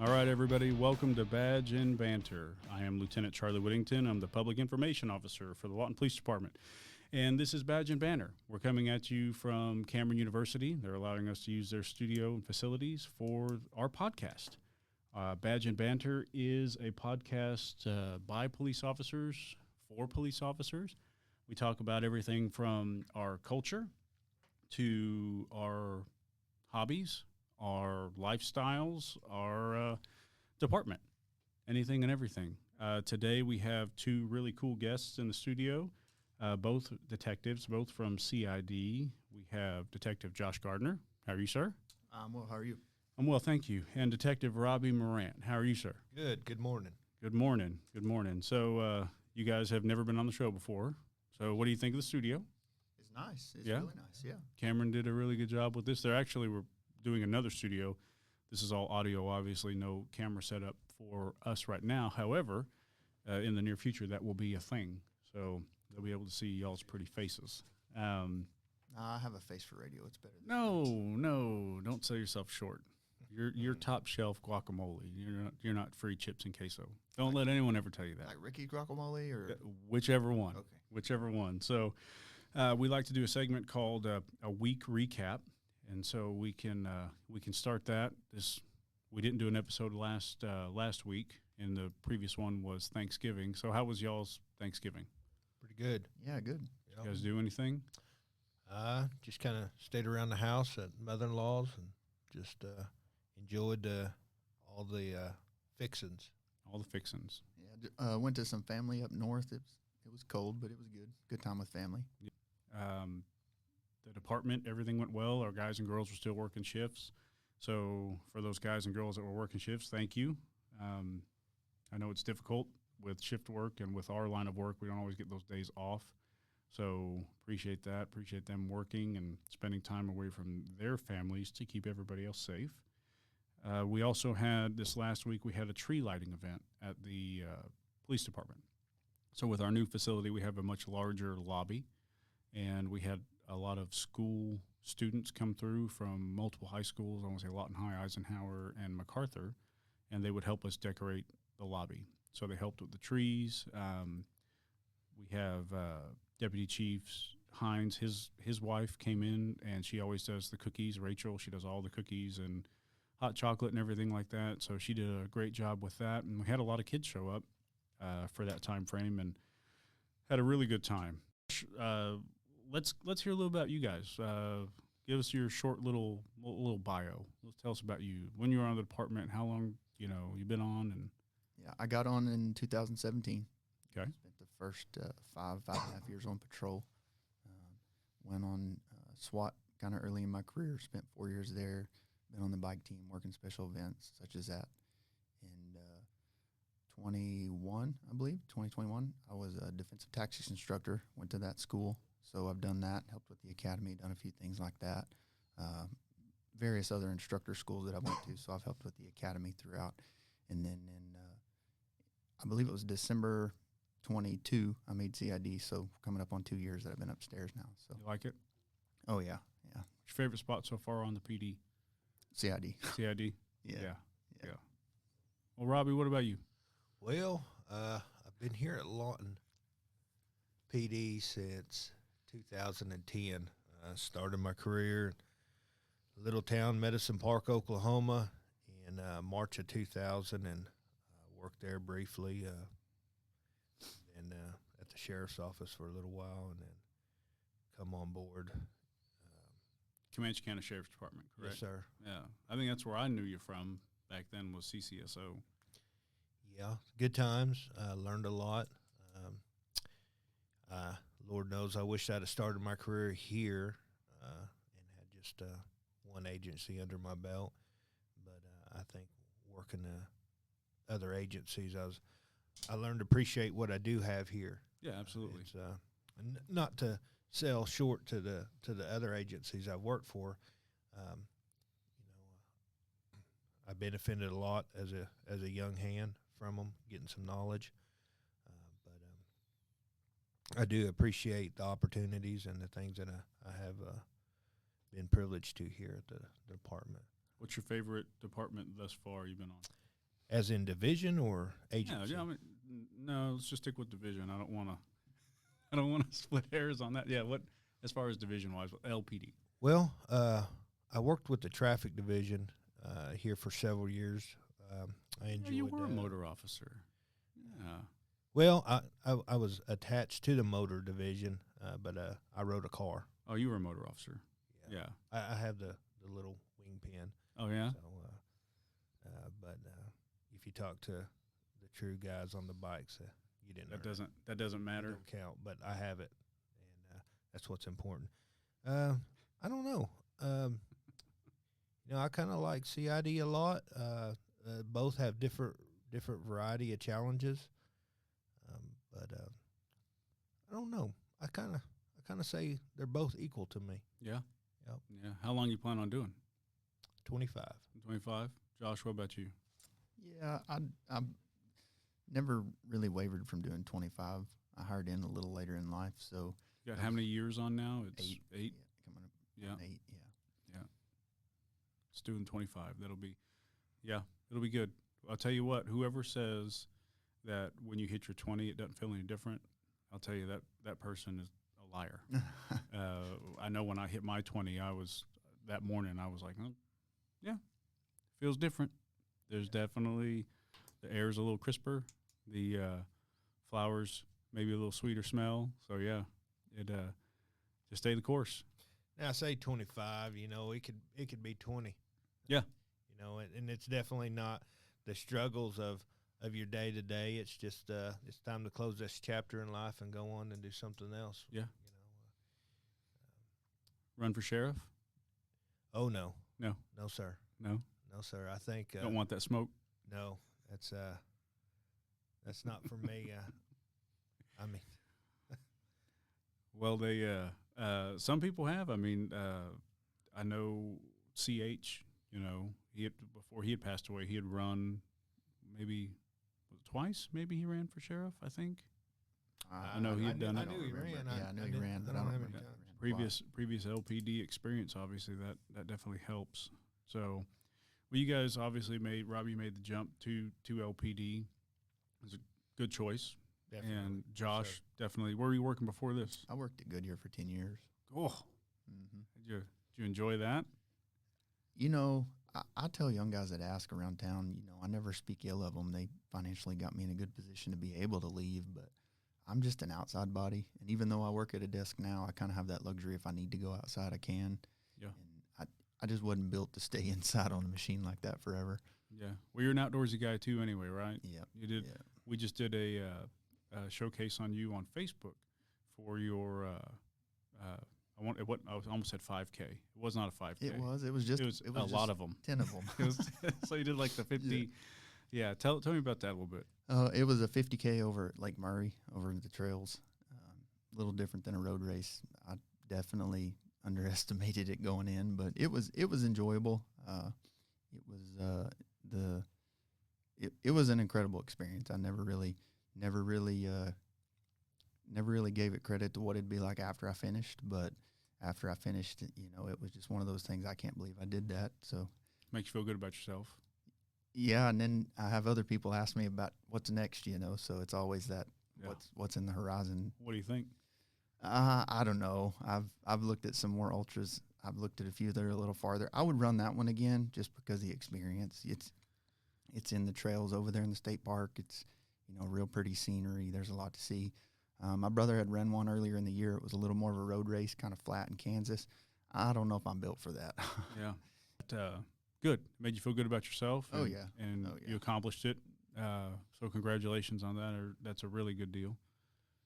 All right, everybody, welcome to Badge and Banter. I am Lieutenant Charlie Whittington. I'm the Public Information Officer for the Lawton Police Department. And this is Badge and Banter. We're coming at you from Cameron University. They're allowing us to use their studio and facilities for our podcast. Badge and Banter is a podcast by police officers for police officers. We talk about everything from our culture to our hobbies, our lifestyles, our department, anything and everything. Today we have two really cool guests in the studio, both detectives, both from CID. We have Detective Josh Gardner. How are you, sir? I'm well. How are you? I'm well, thank you. And Detective Robbie Morant. How are you, sir? Good. Good morning. Good morning. Good morning. So you guys have never been on the show before. So what do you think of the studio? It's nice. It's Yeah? really nice, yeah. Cameron did a really good job with this. They're actually we're doing another studio. This is all audio, obviously, no camera setup for us right now. However, in the near future, that will be a thing. So they'll be able to see y'all's pretty faces. I have a face for radio. It's better. No, don't sell yourself short. You're top shelf guacamole. You're not free chips and queso. Don't let anyone ever tell you that. Like Ricky Guacamole or? Whichever one. Okay. Whichever one. So we like to do a segment called a week recap. And so we can start that. We didn't do an episode last week, and the previous one was Thanksgiving. So how was y'all's Thanksgiving? Pretty good. Yeah, good. You guys do anything? Just kind of stayed around the house at mother-in-law's and just enjoyed all the fixings. All the fixings. Yeah, went to some family up north. It was cold, but it was good. Good time with family. The department, everything went well. Our guys and girls were still working shifts. So for those guys and girls that were working shifts, thank you. I know it's difficult with shift work and with our line of work. We don't always get those days off. So appreciate that. Appreciate them working and spending time away from their families to keep everybody else safe. We also had, this last week, we had a tree lighting event at the police department. So with our new facility, we have a much larger lobby, and we had a lot of school students come through from multiple high schools. I want to say Lawton High, Eisenhower, and MacArthur, and they would help us decorate the lobby. So they helped with the trees. We have Deputy Chief Hines, his wife came in, and she always does the cookies. Rachel, she does all the cookies and hot chocolate and everything like that. So she did a great job with that, and we had a lot of kids show up for that time frame and had a really good time. Let's hear a little about you guys. Give us your short little bio. Tell us about you. When you were on the department, how long you've been on, and Yeah, I got on in 2017. Okay. Spent the first 5.5 years on patrol. Went on SWAT kind of early in my career. Spent 4 years there. Been on the bike team, working special events such as that. In 2021, I was a defensive tactics instructor. Went to that school. So I've done that, helped with the academy, done a few things like that. Various other instructor schools that I went to, so I've helped with the academy throughout. And then in, I believe it was December 22, I made CID, so coming up on 2 years that I've been upstairs now. So you like it? Oh, yeah. What's your favorite spot so far on the PD? CID. CID? Yeah. Well, Robbie, what about you? Well, I've been here at Lawton PD since 2010. I started my career in Little Town, Medicine Park, Oklahoma in March of 2000, and worked there briefly and at the sheriff's office for a little while, and then come on board. Comanche County Sheriff's Department, correct? Yes, sir. Yeah. I think that's where I knew you from back then, was CCSO. Yeah, good times. Learned a lot. Lord knows I wish I'd have started my career here and had just one agency under my belt. But I think working other agencies, I learned to appreciate what I do have here. Yeah, absolutely. It's not to sell short to the other agencies I've worked for. I benefited a lot as a young hand from them, getting some knowledge. But I do appreciate the opportunities and the things that I have been privileged to here at the department. What's your favorite department thus far you've been on? As in division or agency? Yeah, I mean, no, let's just stick with division. I don't want to. I don't want to split hairs on that. Yeah, what as far as division wise, LPD. Well, I worked with the traffic division here for several years. I enjoyed you were that. a motor officer. Yeah. Well, I was attached to the motor division, but I rode a car. Oh, you were a motor officer. Yeah. I have the little wing pin. Oh yeah. So, but if you talk to the true guys on the bikes, you didn't. That doesn't matter. Don't count, but I have it, and that's what's important. I don't know. I kind of like CID a lot. Both have different variety of challenges, but I don't know. I kind of say they're both equal to me. Yeah. Yep. Yeah. How long you plan on doing? 25. 25. Josh, what about you? Yeah, I never really wavered from doing 25. I hired in a little later in life, so You got how many years on now? It's 8. Yeah, coming up Yeah. on 8. Yeah. It's doing 25. It'll be good. I'll tell you what, whoever says that when you hit your 20, it doesn't feel any different, I'll tell you that person is a liar. I know when I hit my 20, that morning, I was like, oh, yeah, feels different. There's definitely, the air's a little crisper. The flowers, maybe a little sweeter smell. So, yeah, just stay the course. Now, I say 25, it could be 20. Yeah. And it's definitely not the struggles of your day to day. It's just it's time to close this chapter in life and go on and do something else. Yeah. Run for sheriff? Oh no, No, sir, no. sir. I think Don't want that smoke. no. That's not for me. I mean, Well, they some people have. I mean, I know CH. Before he had passed away, he had run maybe twice. Maybe he ran for sheriff. I think I know he had done it. I knew he ran. Yeah, I knew he ran, but I don't remember. if he ran twice. previous LPD experience. Obviously, that definitely helps. So, well, you guys obviously Robbie made the jump to LPD. It was a good choice. Definitely. And Josh, definitely. Where were you working before this? I worked at Goodyear for 10 years. Oh, Mm-hmm. did you enjoy that? I tell young guys that ask around town, I never speak ill of them. They financially got me in a good position to be able to leave, but I'm just an outside body. And even though I work at a desk now, I kind of have that luxury. If I need to go outside, I can. Yeah. And I just wasn't built to stay inside on a machine like that forever. Yeah. Well, you're an outdoorsy guy too, anyway, right? Yep. You did. Yeah. We just did a showcase on you on Facebook for your. I almost said 5K. It was not a 5K. It was. It was just. It was a lot of them. 10 of them. So you did like the 50. Yeah. Tell me about that a little bit. It was a 50K over at Lake Murray, over the trails. A little different than a road race. I definitely underestimated it going in, but it was enjoyable. It was an incredible experience. I never really gave it credit to what it'd be like after I finished, but after I finished, it was just one of those things. I can't believe I did that. So Makes you feel good about yourself. yeah, and then I have other people ask me about what's next, so it's always that what's in the horizon. What do you think? I don't know. I've looked at some more ultras. I've looked at a few that are a little farther. I would run that one again just because of the experience. It's in the trails over there in the state park. It's real pretty scenery. There's a lot to see. My brother had run one earlier in the year. It was a little more of a road race, kind of flat in Kansas. I don't know if I'm built for that. Yeah. But, good. Made you feel good about yourself. Oh, yeah. And Oh, yeah. you accomplished it. So congratulations on that. That's a really good deal.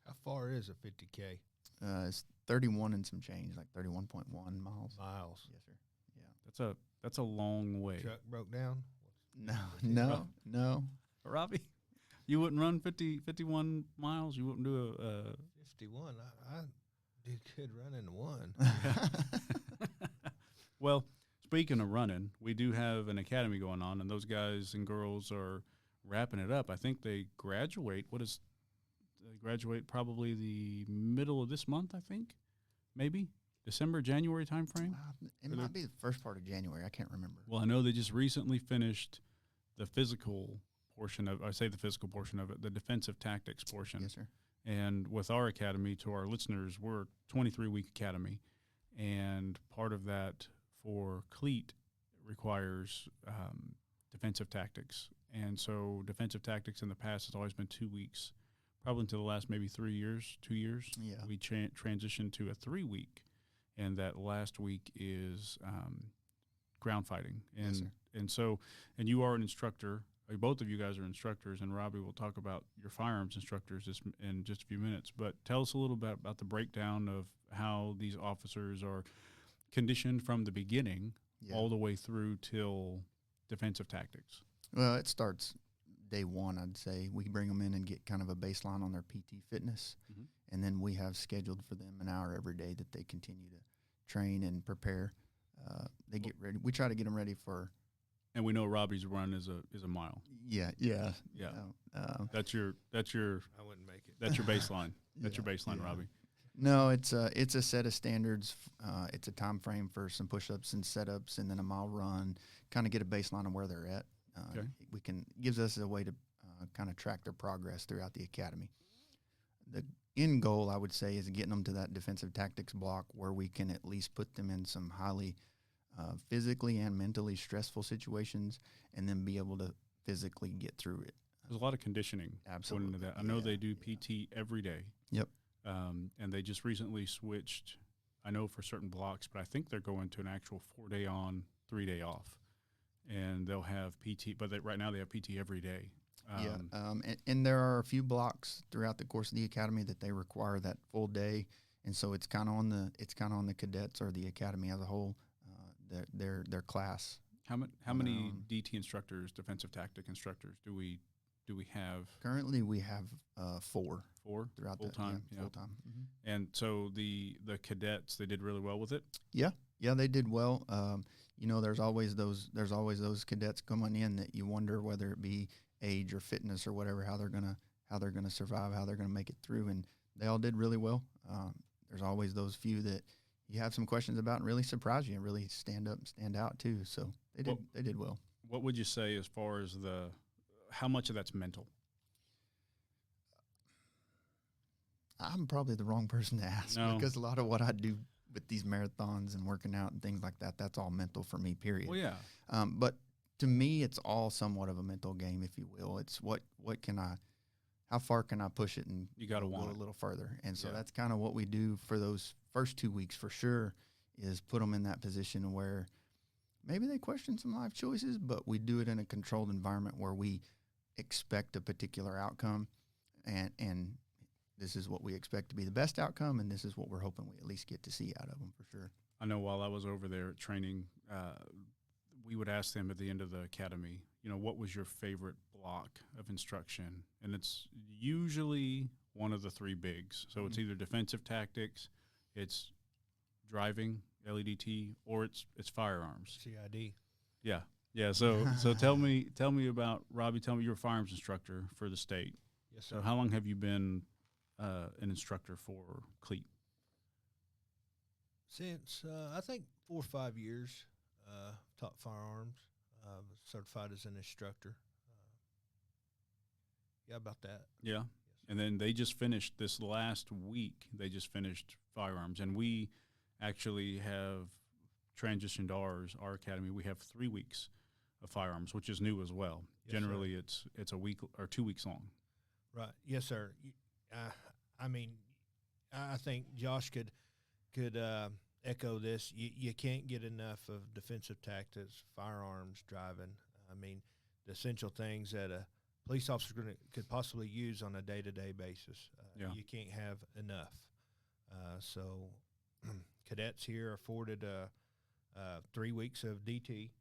how far is a 50K? It's 31 and some change, like 31.1 miles. Miles. Yes, sir. Yeah. That's a long way. Truck broke down. No. Robbie, you wouldn't run 51 miles? You wouldn't do a 51. I do good running one. Well, speaking of running, we do have an academy going on, and those guys and girls are wrapping it up. I think they graduate. They graduate probably the middle of this month, I think, maybe December, January timeframe. It might be the first part of January. I can't remember. Well, I know they just recently finished the physical portion of, I say the physical portion of it, the defensive tactics portion. Yes, sir. And with our academy, to our listeners, we're a 23-week academy. And part of that for cleat requires defensive tactics. And so defensive tactics in the past has always been 2 weeks, probably until the last maybe 2 years. Yeah. We transitioned to a 3-week. And that last week is ground fighting. And, Yes, sir. and so, and you are an instructor. Both of you guys are instructors, and Robbie will talk about your firearms instructors in just a few minutes. But tell us a little bit about the breakdown of how these officers are conditioned from the beginning all the way through till defensive tactics. Well, it starts day one, I'd say. We bring them in and get kind of a baseline on their PT fitness, and then we have scheduled for them an hour every day that they continue to train and prepare. They get ready. We try to get them ready for. And we know Robbie's run is a mile. Yeah. That's your. I wouldn't make it. That's your baseline. That's your baseline, Robbie. No, it's a set of standards. It's a time frame for some push-ups and setups, and then a mile run. Kind of get a baseline of where they're at. Gives us a way to kind of track their progress throughout the academy. The end goal, I would say, is getting them to that defensive tactics block where we can at least put them in some highly physically and mentally stressful situations, and then be able to physically get through it. There's a lot of conditioning. Absolutely. Into that. I know they do PT every day. Yep. And they just recently switched, I know for certain blocks, but I think they're going to an actual 4-day on, 3-day off. And they'll have PT, but right now they have PT every day. And there are a few blocks throughout the course of the academy that they require that full day, and so it's kind of on the cadets or the academy as a whole, their class. How many DT instructors, defensive tactic instructors, do we have? Currently, we have 4. 4 throughout full time. Full time. Mm-hmm. And so the cadets, they did really well with it. Yeah, they did well. There's always those cadets coming in that you wonder whether it be age or fitness or whatever, how they're gonna survive, how they're gonna make it through, and they all did really well. There's always those few that you have some questions about and really surprise you and really stand out too. So they did well. What would you say as far as how much of that's mental? I'm probably the wrong person to ask because a lot of what I do with these marathons and working out and things like that, that's all mental for me, period. Well, yeah. But to me, it's all somewhat of a mental game, if you will. It's how far can I push it and you got to go want a little further. And so that's kind of what we do for those first 2 weeks for sure, is put them in that position where maybe they question some life choices, but we do it in a controlled environment where we expect a particular outcome, and this is what we expect to be the best outcome, and this is what we're hoping we at least get to see out of them for sure. I know while I was over there training, we would ask them at the end of the academy, what was your favorite block of instruction? And it's usually one of the 3 bigs. So it's either defensive tactics, it's driving, LEDT, or it's firearms. CID. Yeah. Yeah. So tell me about, Robbie, tell me, you're a firearms instructor for the state. Yes, sir. So how long have you been an instructor for cleat? Since I think 4 or 5 years, taught firearms, certified as an instructor. About that. Yeah. Yes. And then they just finished this last week. They just finished firearms, and we actually have transitioned our academy. We have 3 weeks of firearms, which is new as well. Yes, Generally, it's a week or 2 weeks long. Right. Yes, sir. I think Josh could echo this. You can't get enough of defensive tactics, firearms, driving. The essential things that a police officer could possibly use on a day-to-day basis. You can't have enough. So cadets here are afforded 3 weeks of DT,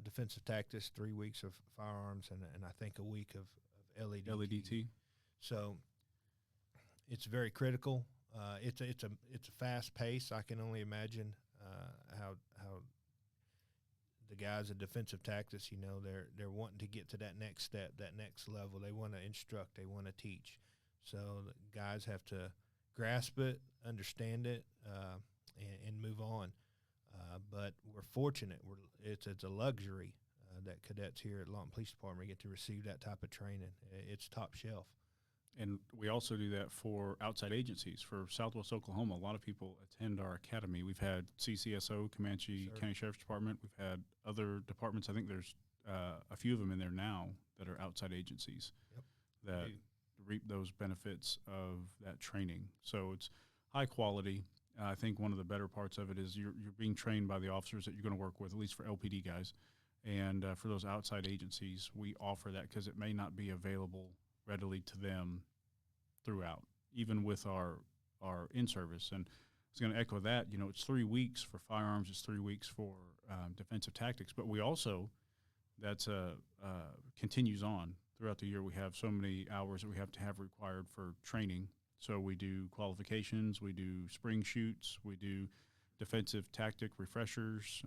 defensive tactics, 3 weeks of firearms, and I think a week of LEDT. So it's very critical. It's a fast pace. I can only imagine how the guys in defensive tactics, they're wanting to get to that next step, that next level. They want to instruct, they want to teach. So the guys have to grasp it, understand it, and move on. But we're fortunate. It's a luxury that cadets here at Lawton Police Department get to receive that type of training. It's top shelf. And we also do that for outside agencies. For Southwest Oklahoma, a lot of people attend our academy. We've had CCSO, Comanche County Sheriff's Department. We've had other departments. I think there's a few of them in there now that are outside agencies that reap those benefits of that training. So it's high quality. I think one of the better parts of it is you're being trained by the officers that you're going to work with, at least for LPD guys. And for those outside agencies, we offer that because it may not be available readily to them throughout, even with our in-service. And I was going to echo that. It's 3 weeks for firearms. It's 3 weeks for defensive tactics. But we also, that's continues on throughout the year. We have so many hours that we have to have required for training. So we do qualifications, we do spring shoots, we do defensive tactic refreshers.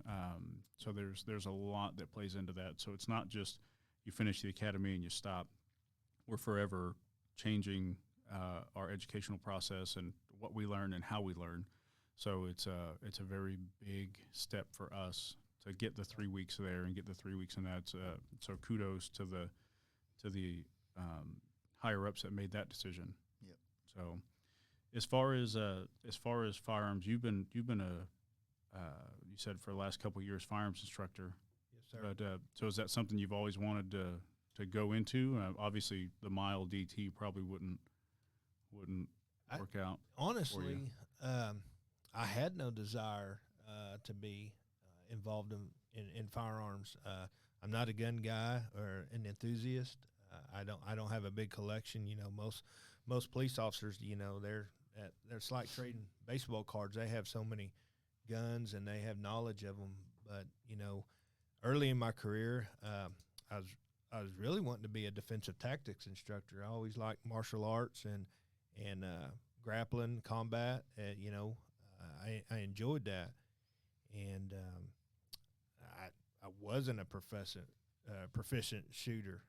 So there's a lot that plays into that. So it's not just you finish the academy and you stop. We're forever changing our educational process and what we learn and how we learn. So it's a very big step for us to get the 3 weeks there and get the 3 weeks in that. So kudos to the higher ups that made that decision. Yep. So, as far as firearms, you've been you said for the last couple of years firearms instructor. Yes, sir. But so is that something you've always wanted to go into? Obviously, the mile DT probably wouldn't work out. Honestly, I had no desire to be involved in firearms. I'm not a gun guy or an enthusiast. I don't have a big collection. Most police officers, it's like trading baseball cards. They have so many guns and they have knowledge of them. But early in my career, I was really wanting to be a defensive tactics instructor. I always liked martial arts and grappling, combat. I enjoyed that, and I wasn't a proficient shooter.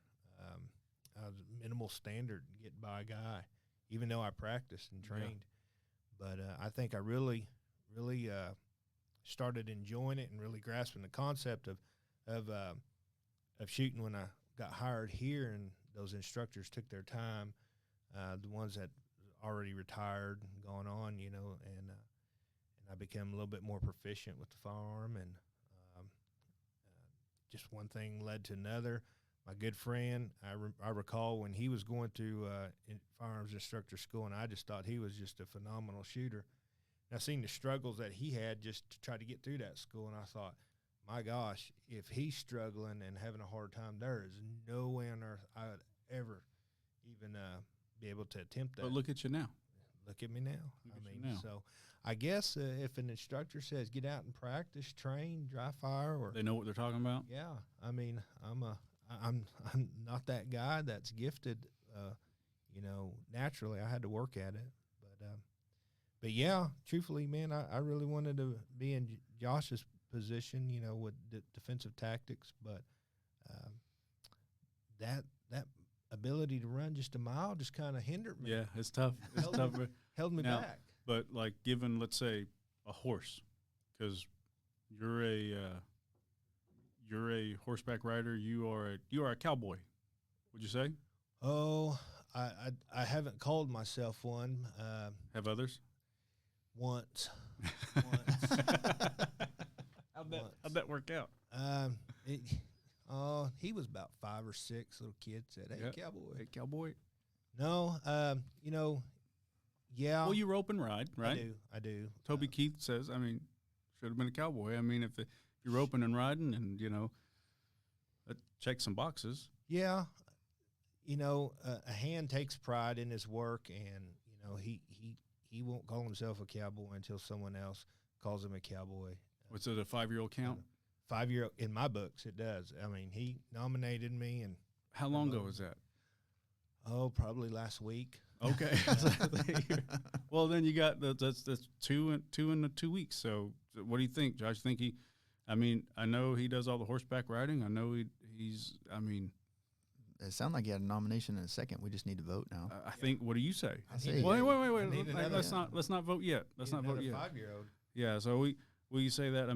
I was minimal standard, get by guy, even though I practiced and trained. Yeah. But I think I really started enjoying it and really grasping the concept of shooting when I got hired here, and those instructors took their time, the ones that already retired and gone on, and I became a little bit more proficient with the firearm, and just one thing led to another. My good friend, I recall when he was going through firearms instructor school, and I just thought he was just a phenomenal shooter. And I seen the struggles that he had just to try to get through that school, and I thought, my gosh, if he's struggling and having a hard time, there is no way on earth I would ever even be able to attempt that. But look at you now. Look at me now. So I guess if an instructor says get out and practice, train, dry fire, or they know what they're talking about. Yeah, I'm not that guy that's gifted, naturally. I had to work at it. But yeah, truthfully, man, I really wanted to be in Josh's position, with defensive tactics. But that ability to run just a mile just kind of hindered me. Yeah, it's tough. It's tough. Held me back. But like given, let's say, a horse, because you're a horseback rider. You are a cowboy. Would you say? Oh, I haven't called myself one. Have others? Once. How'd that work out? He was about 5 or 6 little kids said, "Hey, yeah. Cowboy." Hey, cowboy. No, yeah. Well, you rope and ride, right? I do. Toby Keith says, should have been a cowboy. If you're roping and riding, and that checks some boxes. Yeah, a hand takes pride in his work, and he won't call himself a cowboy until someone else calls him a cowboy. What's it, a 5-year-old count? 5-year in my books, it does. he nominated me, and how long ago was that? Oh, probably last week. Okay. Well, then you got that's 2 in the 2 weeks. So what do you think, Josh? Think he? I know he does all the horseback riding. I know he's. It sounded like he had a nomination in a second. We just need to vote now. I think. What do you say? Wait. Let's not vote yet. Let's not vote yet. 5-year-old. Yeah. So will you say that?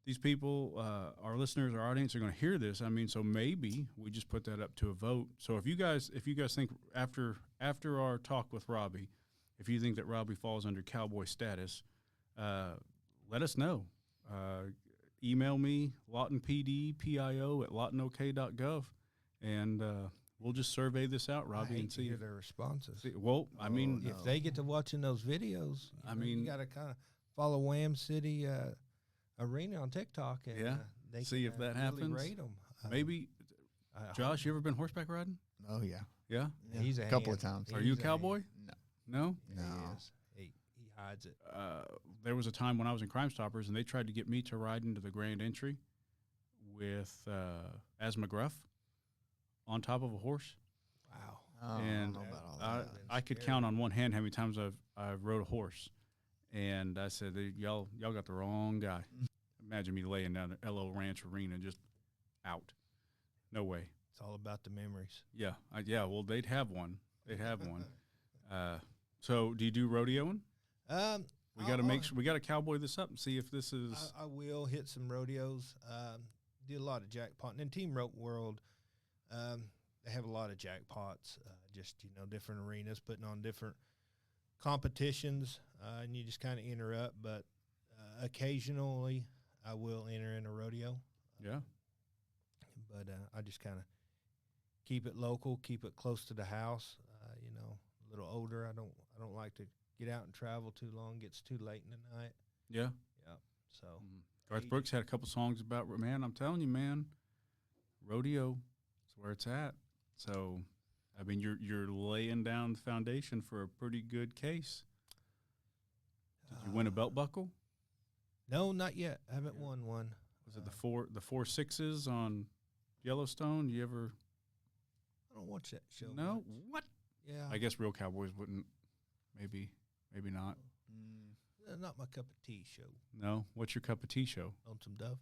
these people, our listeners, our audience are going to hear this. I mean, so maybe we just put that up to a vote. So if you guys think after our talk with Robbie, if you think that Robbie falls under cowboy status, let us know. Email me, lawtonpdpio@lawtonok.gov, and we'll just survey this out, Robbie, and see hear their responses. Well, I mean, If they get to watching those videos, you got to kind of follow Wham City Arena on TikTok and they see if that really happens. Rate them. Maybe, Josh, you ever been horseback riding? Oh yeah, Yeah. He's a couple of hand. times. Are you a cowboy? No, No. no. He hides it. There was a time when I was in Crime Stoppers, and they tried to get me to ride into the Grand Entry with as McGruff on top of a horse. Wow. Oh, And I don't know about all that. I could count on one hand how many times I've rode a horse, and I said, y'all got the wrong guy. Imagine me laying down at LO Ranch Arena just out. No way. It's all about the memories. Yeah, well, they'd have one. So do you do rodeoing? We got to cowboy this up and see if this is. I will hit some rodeos. Did a lot of jackpot. And in Team Rope World, they have a lot of jackpots. Just different arenas putting on different competitions, and you just kind of enter up. But occasionally, I will enter in a rodeo. Yeah. But I just kind of keep it local, keep it close to the house. A little older. I don't like to get out and travel too long. Gets too late in the night. Yeah. Yeah. So Garth Brooks had a couple songs about, man, I'm telling you, man, rodeo is where it's at. So, I mean, you're laying down the foundation for a pretty good case. Did you win a belt buckle? No, not yet. I haven't won one. Was it the four sixes on Yellowstone? You ever? I don't watch that show. No. much. What? Yeah. I guess real cowboys wouldn't. Maybe not. Not my cup of tea show. No. What's your cup of tea show? Lonesome Dove.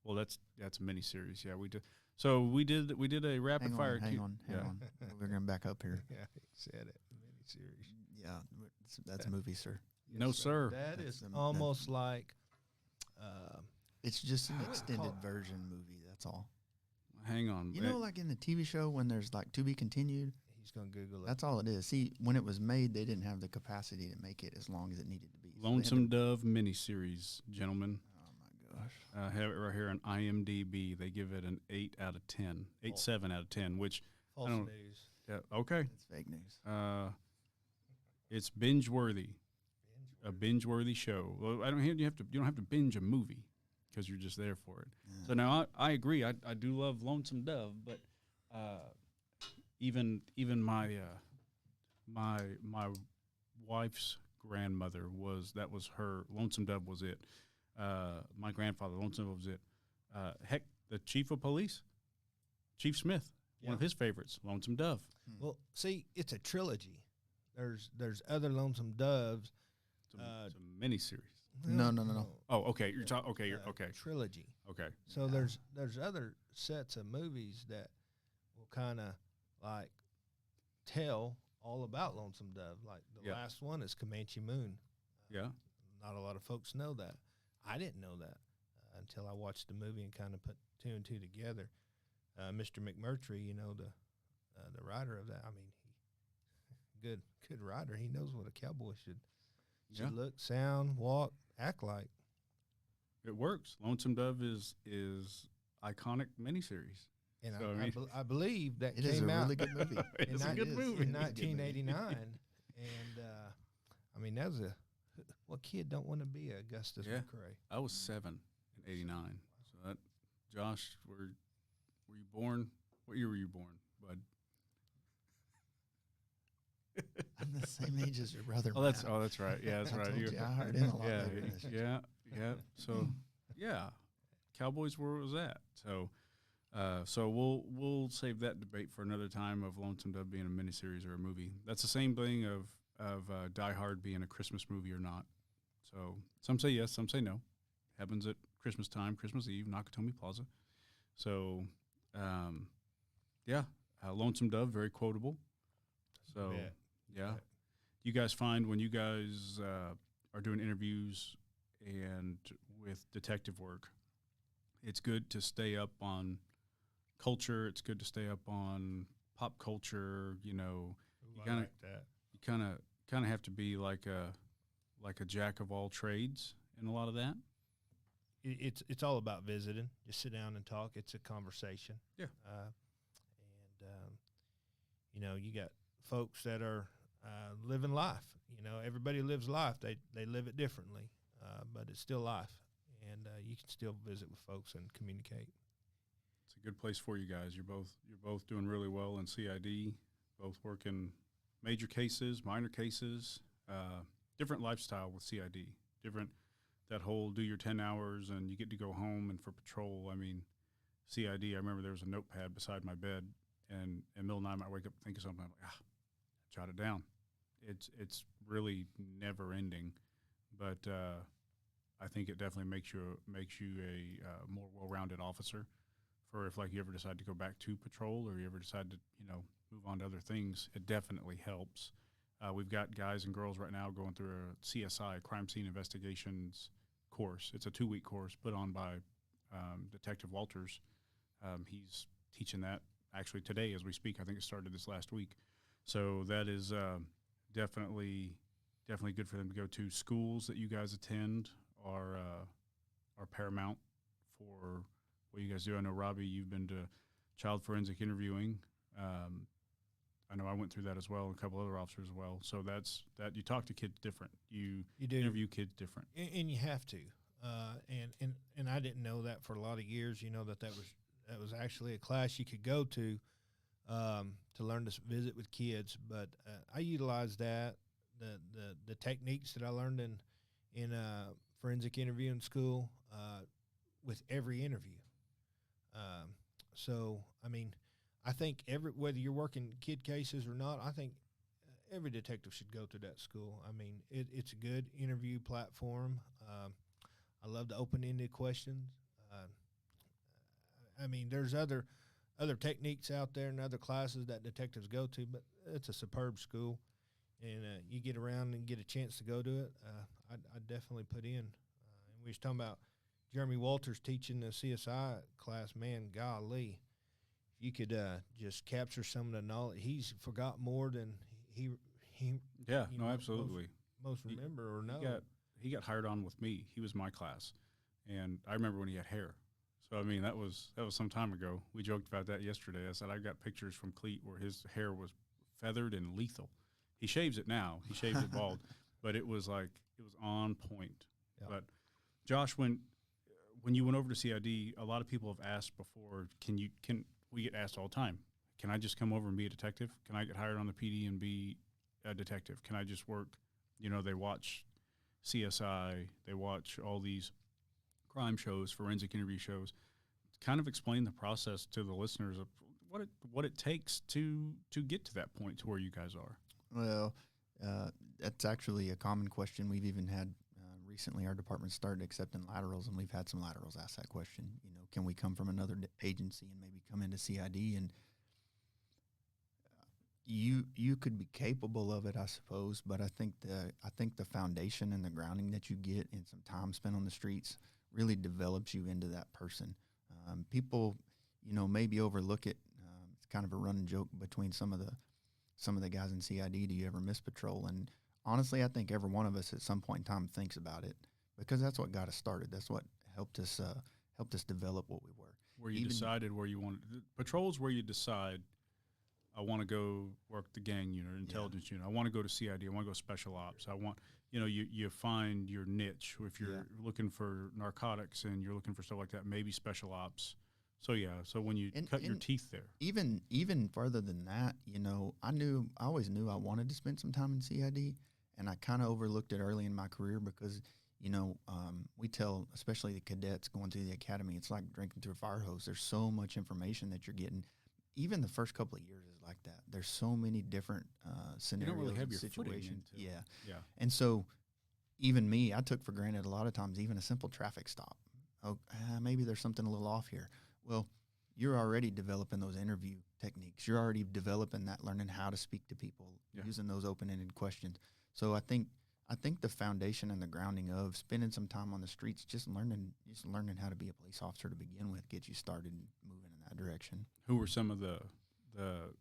Well, that's a mini-series. Yeah, we did. So we did a rapid fire. Hang on. We're going to back up here. Yeah, he said it. Mini-series. Yeah, that's a movie, sir. No, sir. That That's is a- almost like It's just an I would extended call- version movie. That's all. Hang on. You know, like in the TV show when there's like to be continued. he's going to Google it. That's all it is. See, when it was made, they didn't have the capacity to make it as long as it needed to be. So they had Lonesome to- Dove miniseries, gentlemen. Oh my gosh. I have it right here on IMDb. They give it an 8 out of 10, 7 out of 10. Which False don't- news. okay, It's fake news. it's binge worthy, a binge worthy show. Well, you don't have to binge a movie because you're just there for it. Yeah. So now I agree. I do love Lonesome Dove, but even my my wife's grandmother was her Lonesome Dove was it. My grandfather, Lonesome Dove was it. Heck, the chief of police, Chief Smith, one of his favorites, Lonesome Dove. Well, see, it's a trilogy. There's other Lonesome Doves. It's a mini series. No. Oh, okay. You're talking. Okay, you're okay. Trilogy. Okay. So there's other sets of movies that will kind of like tell all about Lonesome Dove. Like the last one is Comanche Moon. Yeah. Not a lot of folks know that. I didn't know that until I watched the movie and kind of put two and two together. Mr. McMurtry, the writer of that. I mean, good writer. He knows what a cowboy should look, sound, walk, act like. It works. Lonesome Dove is iconic miniseries. And So, I believe that It is a came out really good movie. It's a good movie. in 1989. And I mean, what kid don't want to be Augustus Yeah. McCrae? I was 7 in '89. So that, Josh, were you born? What year were you born, bud? I'm the same age as your brother. That's Matt. right. Yeah, that's I right. told You- you, I heard him a lot yeah, later in this. yeah. So, yeah, Cowboys where it was at. So, so we'll save that debate for another time of Lonesome Dove being a miniseries or a movie. That's the same thing of Die Hard being a Christmas movie or not. So some say yes, some say no. Happens at Christmas time, Christmas Eve, Nakatomi Plaza. So, Lonesome Dove, very quotable. So, yeah. You guys find when you guys are doing interviews and with detective work, it's good to stay up on culture. It's good to stay up on pop culture. You know, Ooh, you I kind of like that. you kind of have to be like a jack of all trades in a lot of that. It's all about visiting. Just sit down and talk. It's a conversation. Yeah. You know, you got folks that are living life. You know, everybody lives life. They live it differently, but it's still life, and you can still visit with folks and communicate. It's a good place for you guys. You're both doing really well in CID. Both working major cases, minor cases, different lifestyle with CID. Different, that whole do your 10 hours and you get to go home and for patrol. I mean, CID, I remember there was a notepad beside my bed, and in the middle of the night I might wake up and think of something. I'm like, jot it down. It's really never ending, but I think it definitely makes you a more well-rounded officer. For if like you ever decide to go back to patrol or you ever decide to move on to other things, it definitely helps. We've got guys and girls right now going through a CSI, crime scene investigations course. It's a 2-week course put on by Detective Walters. He's teaching that actually today as we speak. I think it started this last week. So that is definitely good for them to go to. Schools that you guys attend are paramount for what you guys do. I know, Robbie, you've been to child forensic interviewing. I know I went through that as well, and a couple other officers as well. So that you talk to kids different. You do interview kids different. And you have to. And I didn't know that for a lot of years. You know that was actually a class you could go to learn to visit with kids. But I utilized that the techniques that I learned in forensic interviewing school with every interview. So I mean, I think whether you're working kid cases or not, I think every detective should go to that school. I mean, it's a good interview platform. I love the open-ended questions. I mean, there's other techniques out there and other classes that detectives go to, but it's a superb school, and you get around and get a chance to go to it. I definitely put in. And we was talking about Jeremy Walters teaching the CSI class. Man, golly, if you could just capture some of the knowledge. He's forgot more than he Yeah, no, absolutely. Most remember or know. He got hired on with me. He was my class, and I remember when he had hair. So I mean, that was some time ago. We joked about that yesterday. I said I got pictures from Cleet where his hair was feathered and lethal. He shaves it now. He shaves it bald, but it was on point. Yeah. But Josh, when you went over to CID, a lot of people have asked before. We get asked all the time? Can I just come over and be a detective? Can I get hired on the PD and be a detective? Can I just work? They watch CSI. They watch all these crime shows, forensic interview shows. Kind of explain the process to the listeners of what it takes to get to that point to where you guys are. Well, that's actually a common question. We've even had recently our department started accepting laterals, and we've had some laterals ask that question. Can we come from another agency and maybe come into CID? And you could be capable of it, I suppose, but I think the foundation and the grounding that you get and some time spent on the streets really develops you into that person. People, maybe overlook it. It's kind of a running joke between some of the guys in CID. Do you ever miss patrol? And honestly, I think every one of us at some point in time thinks about it, because that's what got us started. That's what helped us develop what we were. Where you decided where you wanted. Patrol's where you decide, I want to go work the gang unit, intelligence unit. I want to go to CID. I want to go special ops. I want, you find your niche. If you're looking for narcotics and you're looking for stuff like that, maybe special ops. So so when you cut your teeth there. Even further than that, I always knew I wanted to spend some time in CID, and I kind of overlooked it early in my career because, we tell, especially the cadets going through the academy, it's like drinking through a fire hose. There's so much information that you're getting. Even the first couple of years is like that. There's so many different scenarios, you don't really have your situations. Yeah. And so even me, I took for granted a lot of times even a simple traffic stop. Maybe there's something a little off here. Well, you're already developing those interview techniques. You're already developing that, learning how to speak to people, using those open-ended questions. So I think I think the foundation and the grounding of spending some time on the streets, just learning how to be a police officer to begin with, gets you started moving in that direction. Who were some of the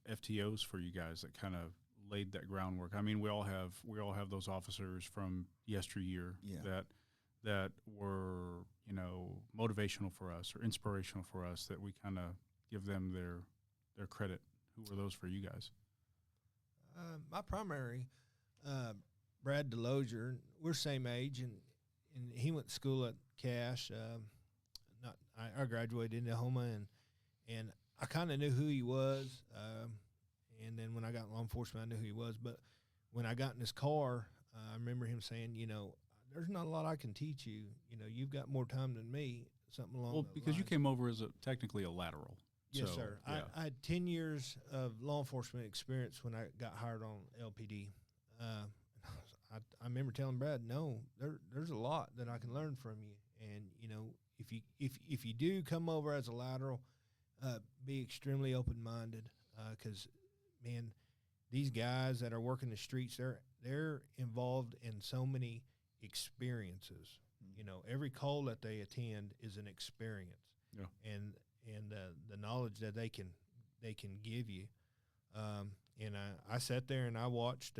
FTOs for you guys that kind of laid that groundwork? I mean, we all have those officers from yesteryear that were, you know, motivational for us or inspirational for us, that we kind of give them their credit. Who were those for you guys? My primary, Brad Delosier, we're same age, and he went to school at Cash. I graduated in Oklahoma, and I kind of knew who he was. And then when I got in law enforcement, I knew who he was. But when I got in his car, I remember him saying, you know, there's not a lot I can teach you. You know, you've got more time than me, something along those because you lines. came over as technically a lateral. Yes, so, sir. Yeah. I had 10 years of law enforcement experience when I got hired on LPD. I remember telling Brad, no, there's a lot that I can learn from you. And, you know, if you do come over as a lateral, be extremely open-minded, because, man, these guys that are working the streets, they're involved in so many experiences. You know, every call that they attend is an experience. Yeah. And the knowledge that they can give you. And I sat there and I watched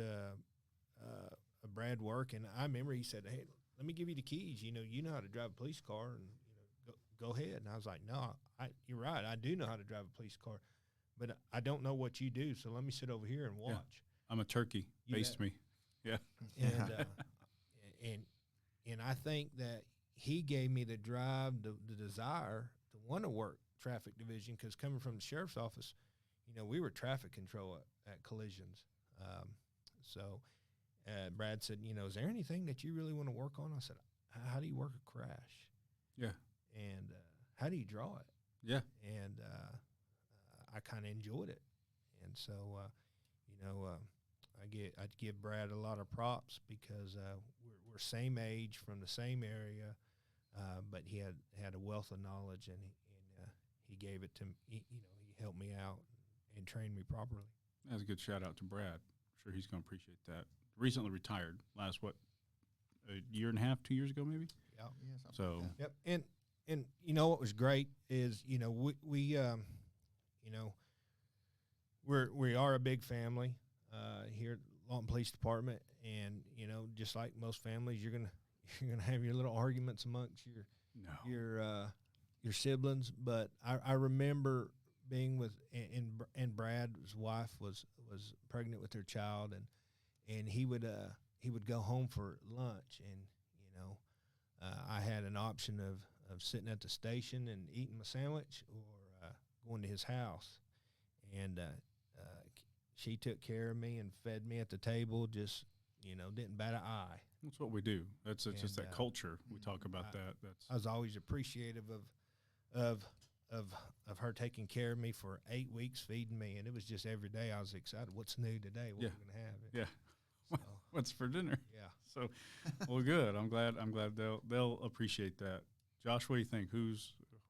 Brad work, and I remember he said, "Hey, let me give you the keys. You know how to drive a police car, and you know, go ahead." And I was like, "No, you're right. I do know how to drive a police car, but I don't know what you do. So let me sit over here and watch." Yeah. I'm a turkey. Based me. Yeah. And I think that he gave me the drive, the desire to want to work traffic division, because coming from the sheriff's office, you know, we were traffic control at collisions. So Brad said, you know, is there anything that you really want to work on? I said, how do you work a crash? Yeah. And how do you draw it? Yeah. And I kind of enjoyed it. And so, you know, I'd give Brad a lot of props, because we're same age, from the same area, but he had a wealth of knowledge, and he gave it to me. You know, he helped me out and trained me properly. That's a good shout out to Brad. I'm sure he's going to appreciate that. Recently retired. Last, a year and a half, 2 years ago, maybe? Yeah. So. Like that. Yep. And you know what was great is, you know, we you know, we are a big family here at Lawton Police Department, and you know, just like most families, you're gonna have your little arguments amongst your siblings. But I remember being with and Brad's wife was pregnant with their child, and he would go home for lunch, and you know, I had an option of sitting at the station and eating my sandwich, or going to his house, and she took care of me and fed me at the table, just, you know, didn't bat an eye. That's what we do. It's just that culture. We talk about that. I was always appreciative of her taking care of me for 8 weeks, feeding me, and it was just every day I was excited. What's new today? What are we gonna have? Yeah. So, What's for dinner? yeah. So, well, good. I'm glad they'll appreciate that. Josh, what do you think?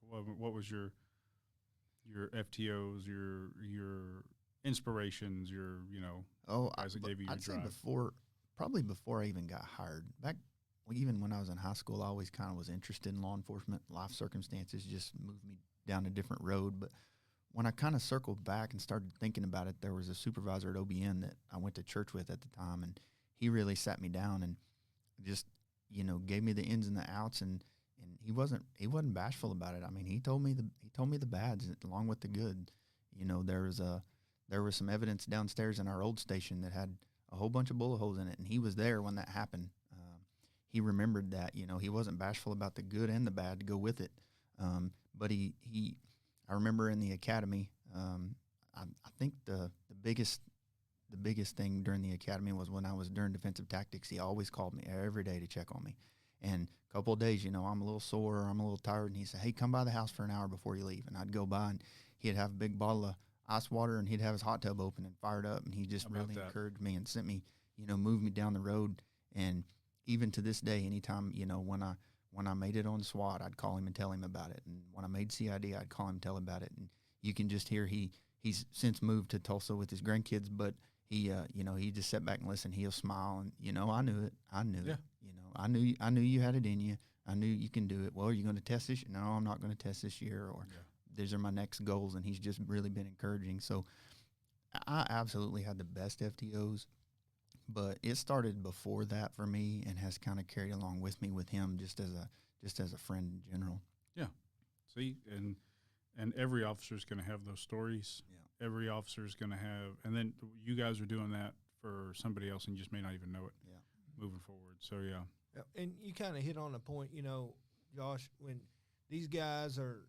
What was your FTOs, your inspirations, guys that gave you your I'd say drive? probably before I even got hired, even when I was in high school, I always kind of was interested in law enforcement. Life circumstances just moved me down a different road. But when I kind of circled back and started thinking about it, there was a supervisor at OBN that I went to church with at the time, and he really sat me down and just, you know, gave me the ins and the outs, and he wasn't bashful about it. I mean, he told me the bads along with the good. You know, there was some evidence downstairs in our old station that had a whole bunch of bullet holes in it, and he was there when that happened. He remembered that, you know, he wasn't bashful about the good and the bad to go with it. But I remember in the academy, I think the biggest thing during the academy was when I was during defensive tactics. He always called me every day to check on me. And a couple of days, you know, I'm a little sore, or I'm a little tired, and he said, "Hey, come by the house for an hour before you leave." And I'd go by, and he'd have a big bottle of ice water, and he'd have his hot tub open and fired up, and he just really encouraged me and sent me, you know, moved me down the road. And even to this day, anytime, you know, when I made it on SWAT, I'd call him and tell him about it. And when I made CID, I'd call him and tell him about it. And you can just hear he's since moved to Tulsa with his grandkids, but he just sat back and listened. He'll smile, and I knew it. I knew Yeah. it. I knew you had it in you. I knew you can do it. Well, are you going to test this? No, I'm not going to test this year. Or these are my next goals. And he's just really been encouraging. So I absolutely had the best FTOs, but it started before that for me and has kind of carried along with me with him just as a friend in general. Yeah. See, and every officer is going to have those stories. Yeah. Every officer is going to have, and then you guys are doing that for somebody else and you just may not even know it. Yeah. Moving forward. So, yeah. And you kind of hit on a point, Josh, when these guys are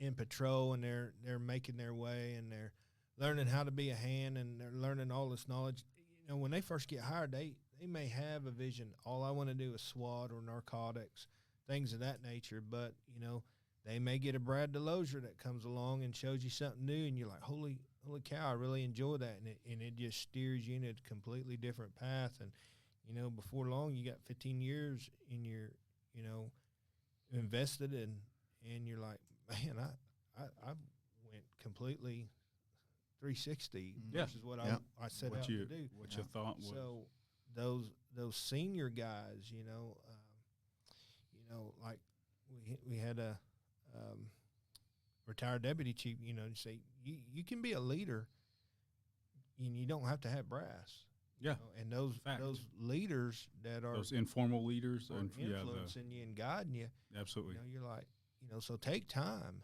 in patrol and they're making their way and they're learning how to be a hand and they're learning all this knowledge. When they first get hired, they may have a vision. All I want to do is SWAT or narcotics, things of that nature. But, they may get a Brad DeLozier that comes along and shows you something new, and you're like, holy cow, I really enjoy that. And it just steers you in a completely different path. And, before long, you got 15 years in your, invested and you're like, man, I went completely 360 versus what I set out to do. What you thought was. So those senior guys, like we had a retired deputy chief, say you can be a leader and you don't have to have brass. Yeah. And those leaders that are those informal leaders are influencing you and guiding you. Absolutely. You're like, so take time.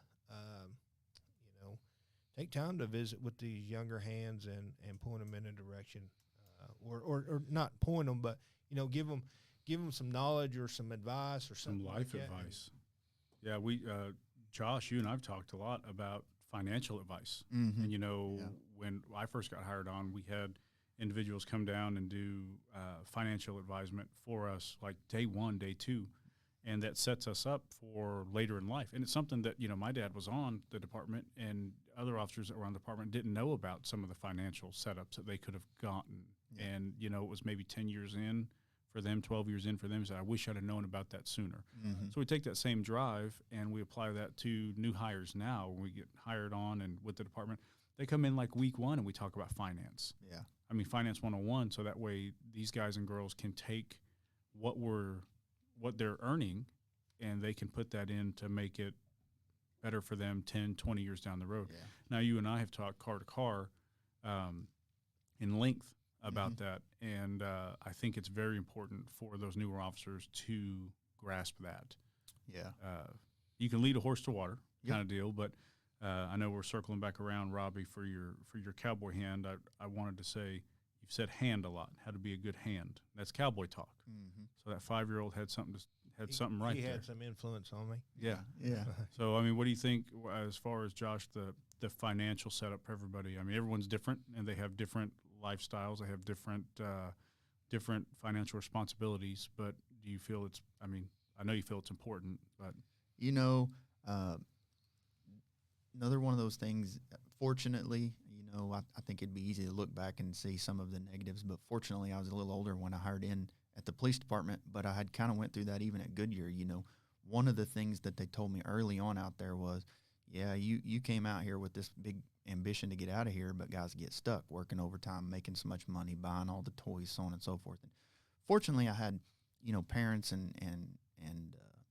Take time to visit with these younger hands and point them in a direction, or not point them, but give them some knowledge or some advice or something. Some life advice. Yeah, we Josh, you and I've talked a lot about financial advice. Mm-hmm. And when I first got hired on, we had individuals come down and do financial advisement for us, like day 1, day 2. And that sets us up for later in life. And it's something that, my dad was on the department and other officers that were on the department didn't know about some of the financial setups that they could have gotten. Yeah. And, it was maybe 10 years in for them, 12 years in for them. So I wish I'd have known about that sooner. Mm-hmm. So we take that same drive and we apply that to new hires now. When we get hired on and with the department, they come in like week 1 and we talk about finance. Yeah. I mean, finance 101. So that way these guys and girls can take what they're earning, and they can put that in to make it better for them 10, 20 years down the road. Yeah. Now, you and I have talked car to car in length about Mm-hmm. that, and I think it's very important for those newer officers to grasp that. Yeah. You can lead a horse to water Yep. kind of deal, but I know we're circling back around, Robbie, for your cowboy hand. I wanted to say, you've said hand a lot, how to be a good hand. That's cowboy talk. Mm-hmm. So that 5-year-old had something right he there. had some influence on me. Yeah. Yeah. So, I mean, what do you think as far as, Josh, the financial setup for everybody? I mean, everyone's different, and they have different lifestyles. They have different financial responsibilities. But do you feel I know you feel it's important, but. Another one of those things, fortunately, I think it'd be easy to look back and see some of the negatives, but fortunately I was a little older when I hired in at the police department, but I had kind of went through that even at Goodyear. One of the things that they told me early on out there was, yeah, you came out here with this big ambition to get out of here, but guys get stuck working overtime, making so much money, buying all the toys, so on and so forth. And fortunately I had, parents and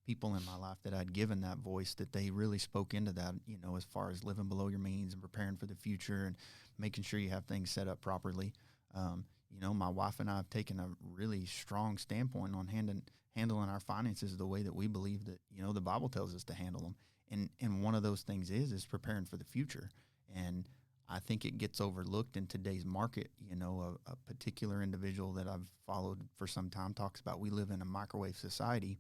people in my life that I'd given that voice, that they really spoke into that, as far as living below your means and preparing for the future and making sure you have things set up properly. My wife and I have taken a really strong standpoint on handling our finances the way that we believe that, the Bible tells us to handle them. And one of those things is preparing for the future. And I think it gets overlooked in today's market. A particular individual that I've followed for some time talks about, we live in a microwave society.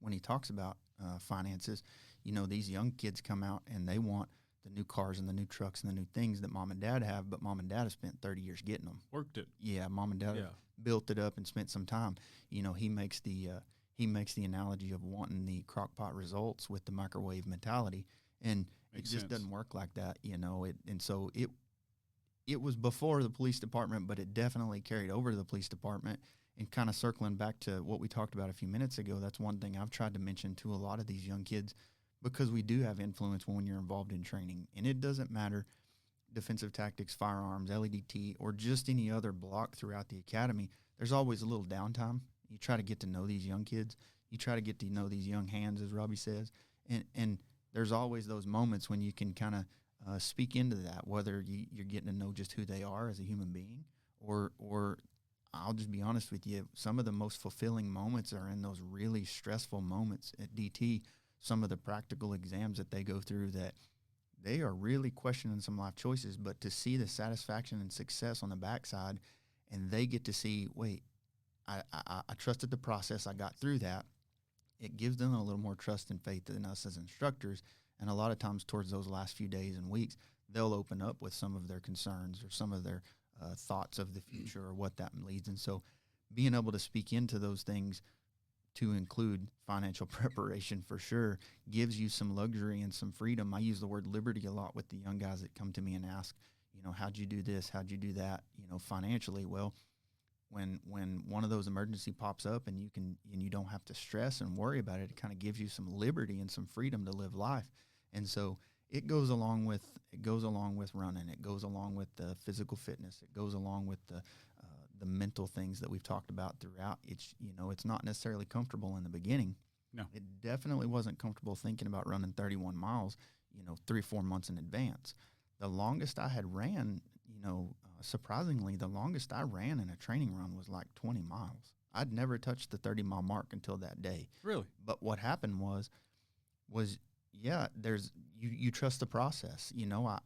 When he talks about finances, these young kids come out and they want the new cars and the new trucks and the new things that mom and dad have, but mom and dad have spent 30 years getting them. Worked it. Yeah, mom and dad have built it up and spent some time. He makes the analogy of wanting the crock pot results with the microwave mentality, and Makes it just sense. doesn't work like that. And so it was before the police department, but it definitely carried over to the police department. And kind of circling back to what we talked about a few minutes ago, that's one thing I've tried to mention to a lot of these young kids, because we do have influence when you're involved in training. And it doesn't matter defensive tactics, firearms, LEDT, or just any other block throughout the academy, there's always a little downtime. You try to get to know these young kids. You try to get to know these young hands, as Robbie says. And there's always those moments when you can kind of speak into that, whether you're getting to know just who they are as a human being, or I'll just be honest with you, some of the most fulfilling moments are in those really stressful moments at DT, some of the practical exams that they go through that they are really questioning some life choices, but to see the satisfaction and success on the backside, and they get to see, wait, I trusted the process, I got through that, it gives them a little more trust and faith in us as instructors. And a lot of times towards those last few days and weeks, they'll open up with some of their concerns or some of their thoughts of the future or what that leads. And so being able to speak into those things, to include financial preparation for sure, gives you some luxury and some freedom. I use the word liberty a lot with the young guys that come to me and ask, how'd you do this? How'd you do that? Financially. Well, when one of those emergency pops up and you don't have to stress and worry about it, it kind of gives you some liberty and some freedom to live life. And so it goes along with running. It goes along with the physical fitness. It goes along with the mental things that we've talked about throughout. It's not necessarily comfortable in the beginning. No, it definitely wasn't comfortable thinking about running 31 miles, 3 or 4 months in advance. The longest I had ran, surprisingly, the longest I ran in a training run was like 20 miles. I'd never touched the 30-mile mark until that day. Really? But what happened was yeah, you trust the process.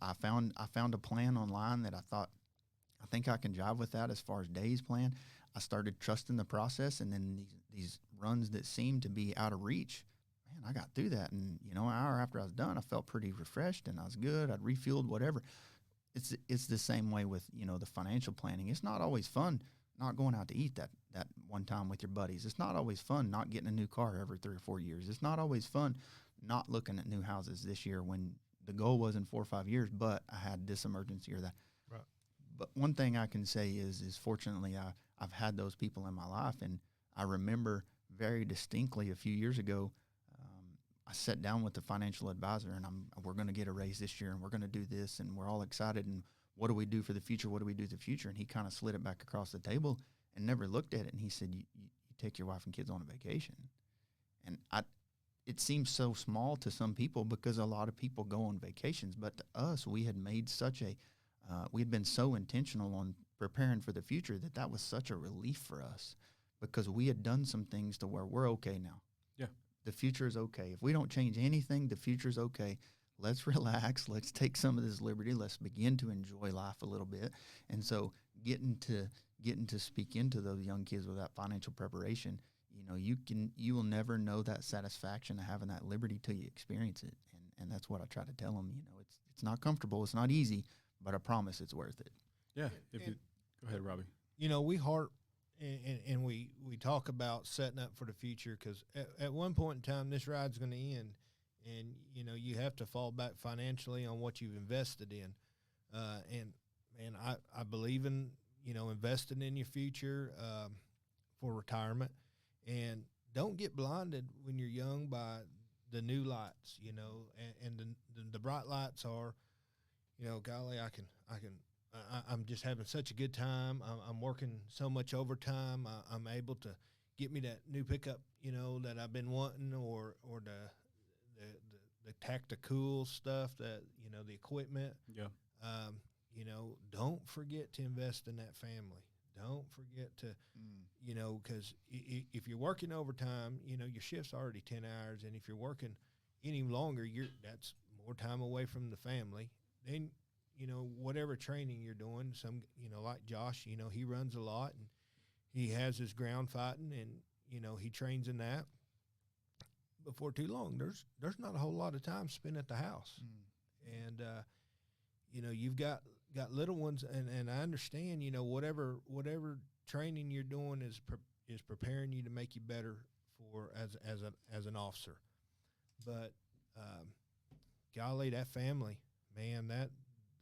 I found a plan online that I think I can jive with that as far as days plan. I started trusting the process, and then these runs that seemed to be out of reach, man, I got through that. And, an hour after I was done, I felt pretty refreshed and I was good. I'd refueled, whatever. It's the same way with, the financial planning. It's not always fun not going out to eat that one time with your buddies. It's not always fun not getting a new car every 3 or 4 years. It's not always fun not looking at new houses this year when the goal was in 4 or 5 years, but I had this emergency or that. Right. But one thing I can say is fortunately I've had those people in my life, and I remember very distinctly a few years ago, I sat down with the financial advisor, and we're going to get a raise this year, and we're going to do this, and we're all excited, and what do we do for the future? What do we do for the future? And he kind of slid it back across the table and never looked at it, and he said, you take your wife and kids on a vacation. And it seems so small to some people because a lot of people go on vacations, but to us, we had made we had been so intentional on preparing for the future that was such a relief for us because we had done some things to where we're okay now. Yeah. The future is okay. If we don't change anything, the future is okay. Let's relax. Let's take some of this liberty. Let's begin to enjoy life a little bit. And so getting to speak into those young kids with that financial preparation, you will never know that satisfaction of having that liberty till you experience it. And that's what I try to tell them. It's not comfortable. It's not easy, but I promise it's worth it. Yeah. Go ahead, Robbie. And we talk about setting up for the future because at one point in time, this ride's going to end, and you have to fall back financially on what you've invested in. And I believe in investing in your future for retirement, and don't get blinded when you're young by the new lights. And the bright lights are, golly, I'm just having such a good time. I'm working so much overtime. I'm able to get me that new pickup, that I've been wanting, or the tactical stuff that the equipment. Yeah. Don't forget to invest in that family. Don't forget to, because if you're working overtime, your shift's already 10 hours, and if you're working any longer, that's more time away from the family. Then whatever training you're doing, like Josh, he runs a lot and he has his ground fighting and, he trains in that. Before too long, there's not a whole lot of time spent at the house. And, you've got little ones and I understand, whatever training you're doing is preparing you to make you better as an officer. But, golly, that family, man,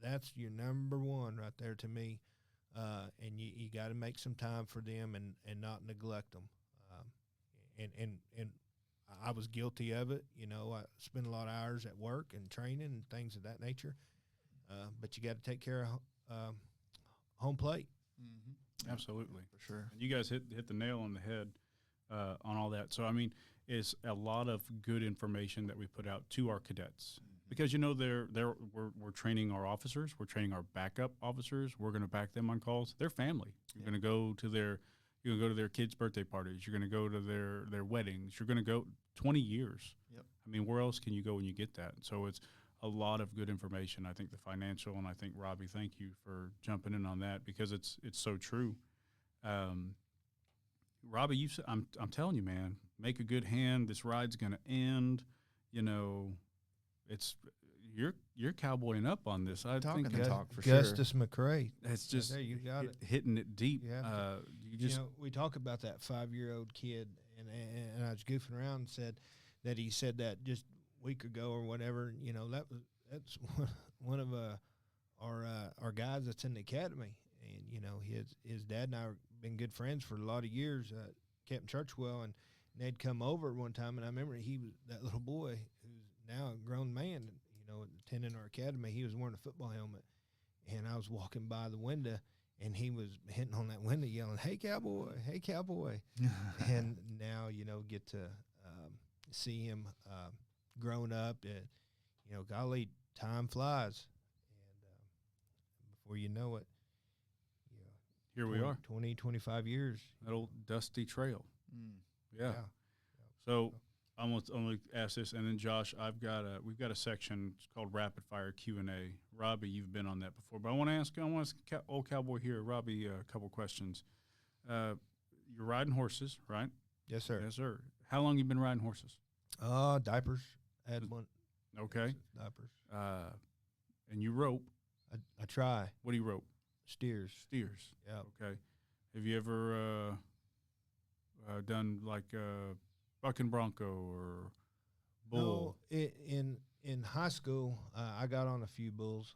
that's your number one right there to me. And you got to make some time for them and not neglect them. And I was guilty of it. I spent a lot of hours at work and training and things of that nature. but you got to take care of home plate. Absolutely. For sure. And you guys hit the nail on the head on all that. So, I mean, it's a lot of good information that we put out to our cadets. Because, you know, we're training our officers. We're training our backup officers. We're going to back them on calls. They're family. You're going to go to their kids' birthday parties. You're going to go to their weddings. You're going to go 20 years. Yep. I mean, where else can you go when you get that? So it's a lot of good information. I think the financial, and I think, Robbie, thank you for jumping in on that because it's so true. Robbie, I'm telling you, man, make a good hand. This ride's going to end. You know, you're cowboying up on this. I Talking think the talk for Gustus McCrae. it's just there you got it. hitting it deep. You have to. You know, we talk about that 5-year-old kid, and I was goofing around and said that he said that just a week ago or whatever. You know, that's one of our guys that's in the academy, and you know his dad and I have been good friends for a lot of years. Captain Churchwell, and they'd come over one time, and I remember he was that little boy who's now a grown man, you know, attending our academy. He was wearing a football helmet, and I was walking by the window, and he was hitting on that window yelling, "Hey, cowboy, hey, cowboy." And now, you know, get to see him grown up. You know, golly, time flies. And before you know it, you know, Here we are, 20, 25 years. that old dusty trail. Mm. Yeah. So I'm gonna ask this, and then Josh, we've got a section called Rapid Fire Q&A. Robbie, you've been on that before, but I want to ask old cowboy here, Robbie, a couple questions. You're riding horses, right? Yes, sir. Yes, sir. How long you been riding horses? Diapers. I had one. Okay. Diapers. And you rope. I try. What do you rope? Steers. Steers. Yeah. Okay. Have you ever done like buck and bronco or bull? No, in high school, I got on a few bulls.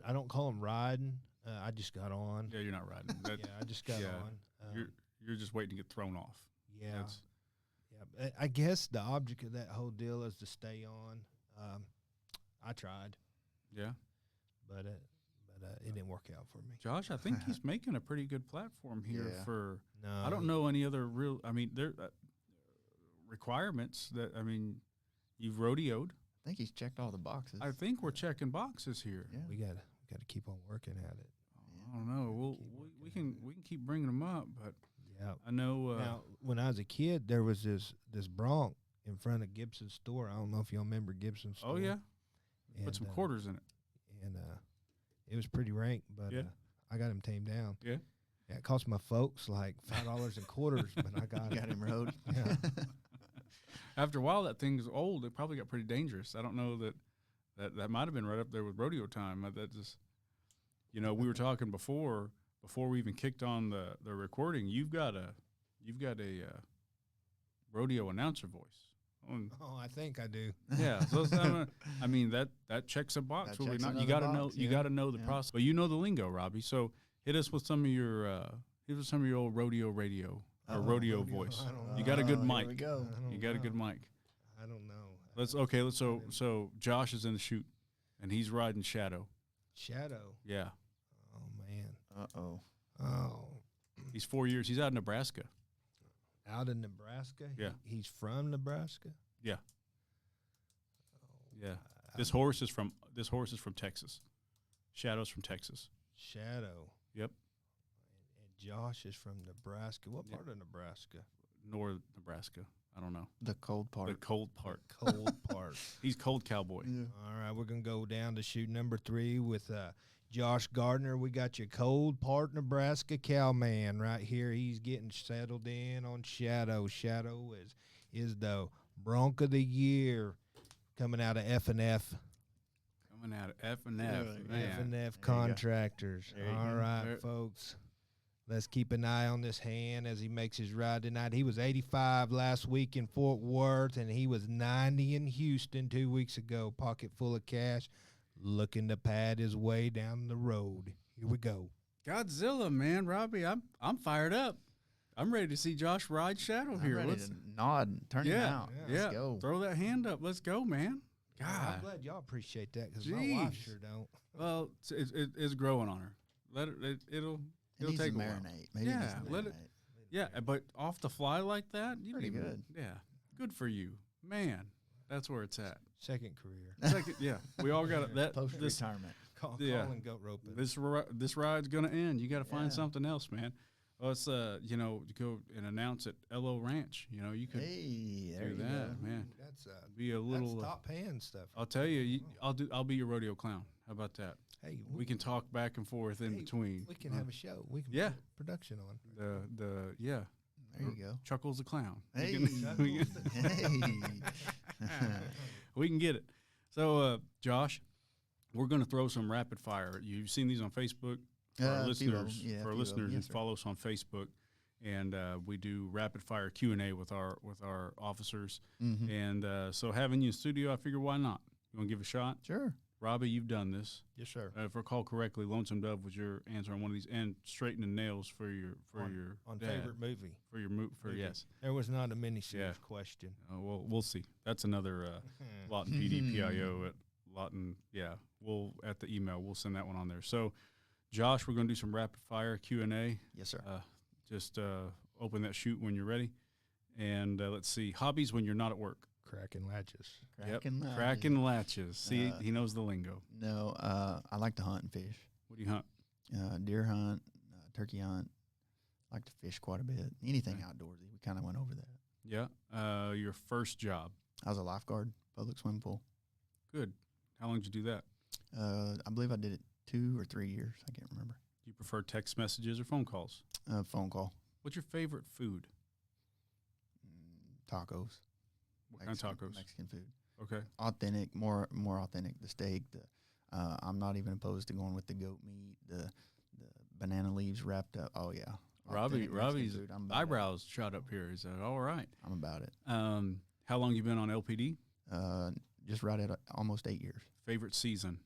I don't call them riding. I just got on. Yeah, you're not riding. Yeah, I just got yeah. on. You're just waiting to get thrown off. Yeah. That's- Yeah. I guess the object of that whole deal is to stay on. I tried, Yeah. but it didn't work out for me. Josh, I think he's making a pretty good platform here Yeah. for. No, I don't know any other real. I mean, there requirements that. I mean, you've rodeoed. I think he's checked all the boxes. I think we're checking boxes here. Yeah. We got to keep on working at it. I don't know. We can keep bringing them up, but Yeah. I know. Now, when I was a kid, there was this bronc in front of Gibson's store. I don't know if y'all remember Gibson's store. oh yeah, And, put some quarters in it. and it was pretty rank, but Yeah. I got him tamed down. Yeah. Yeah, it cost my folks like $5 in quarters, but I got Got him rode. Yeah. After a while, that thing's old. It probably got pretty dangerous. I don't know that might have been right up there with rodeo time. That just, you know, we were talking before we even kicked on the recording. You've got a rodeo announcer voice. Oh, I think I do. Yeah, so I mean that checks a box. That Will we checks not? You another got to know. box, You yeah. got to know the Yeah. process. But you know the lingo, Robbie. So hit us with some of your old rodeo radio or rodeo voice. I don't You got a good Here mic. we go. I don't You got a know. good mic. I don't know. So Josh is in the chute, and he's riding Shadow. Shadow. Yeah, Oh man. Uh-oh. Oh, he's 4 years. He's out in Nebraska. out in Nebraska. Yeah. He's from Nebraska. Yeah, Oh, yeah. wow. This horse is from Texas. Shadow's from Texas. Shadow. Yep. And Josh is from Nebraska. What Yep. part of Nebraska? North Nebraska. I don't know. The cold part. The cold part. Cold part. He's cold cowboy. Yeah. All right, we're gonna go down to shoot number 3 with Josh Gardner. We got your cold part Nebraska cowman right here. He's getting settled in on Shadow. Shadow is the bronc of the year, coming out of F&F. Coming out of F&F. Really? Man. F&F go. Contractors. There you All go. right, There- folks. Let's keep an eye on this hand as he makes his ride tonight. He was 85 last week in Fort Worth, and he was 90 in Houston 2 weeks ago. Pocket full of cash, looking to pad his way down the road. Here we go. Godzilla, man, Robbie, I'm fired up. I'm ready to see Josh ride Shadow I'm here. ready Let's to nod and turn him out. yeah. Let's go. Throw that hand up. Let's go, man. God. I'm glad y'all appreciate that because my wife Jeez. sure don't. Well, it's growing on her. Let it. It'll needs take to a while. marinate. Maybe it needs Yeah, to let it. marinate. Yeah, but off the fly like that, you Pretty even- good. Yeah, good for you, man. That's where it's at. Second career. Second, yeah, we all got that. Post This retirement. Yeah. Calling goat roping. this ride's gonna end. You got to find Yeah. something else, man. Well, it's you go and announce at LO Ranch. You could Hey, there do you that, go. man. That's Be a little. that's top paying stuff. I'll tell you, I'll be your rodeo clown. How about that? Hey, We can talk back and forth in Hey, between. we can have a show. We can Yeah. put production on. The yeah. There you go. Chuckles the clown. Hey. We can, Hey. we can get it. So, Josh, we're going to throw some rapid fire. You've seen these on Facebook. For our A few of 'em. listeners, Yeah, a for our few of 'em. listeners who Yes, sir. follow us on Facebook, and we do rapid fire Q&A with our officers. Mhm. And so having you in studio, I figure why not? You want to give a shot? Sure. Robbie, you've done this. Yes, sir. If I recall correctly, Lonesome Dove was your answer on one of these, and straightening nails for your On dad, favorite movie. for your movie. yes. There was not a miniseries Yeah. question. Well, we'll see. That's another Lawton PD PIO at Lawton. Yeah, we'll at the email. We'll send that one on there. So, Josh, we're going to do some rapid fire Q&A. Yes, sir. Just open that chute when you're ready, and let's see. Hobbies when you're not at work. Cracking latches. Cracking latches. Cracking latches. See, he knows the lingo. No, I like to hunt and fish. What do you hunt? Deer hunt, turkey hunt. Like to fish quite a bit. Anything outdoorsy. We kind of went over that. Yeah. Your first job. I was a lifeguard, public swimming pool. Good. How long did you do that? I believe I did it 2 or 3 years. I can't remember. Do you prefer text messages or phone calls? Phone call. What's your favorite food? Tacos. What kind of tacos? Mexican food. Okay. Authentic, more authentic. The steak. I'm not even opposed to going with the goat meat. The banana leaves wrapped up. Oh yeah. Authentic Mexican Robbie's food. I'm about eyebrows shot up here. He said, all right. it. I'm about it. How long you been on LPD? Just right at almost 8 years. Favorite season?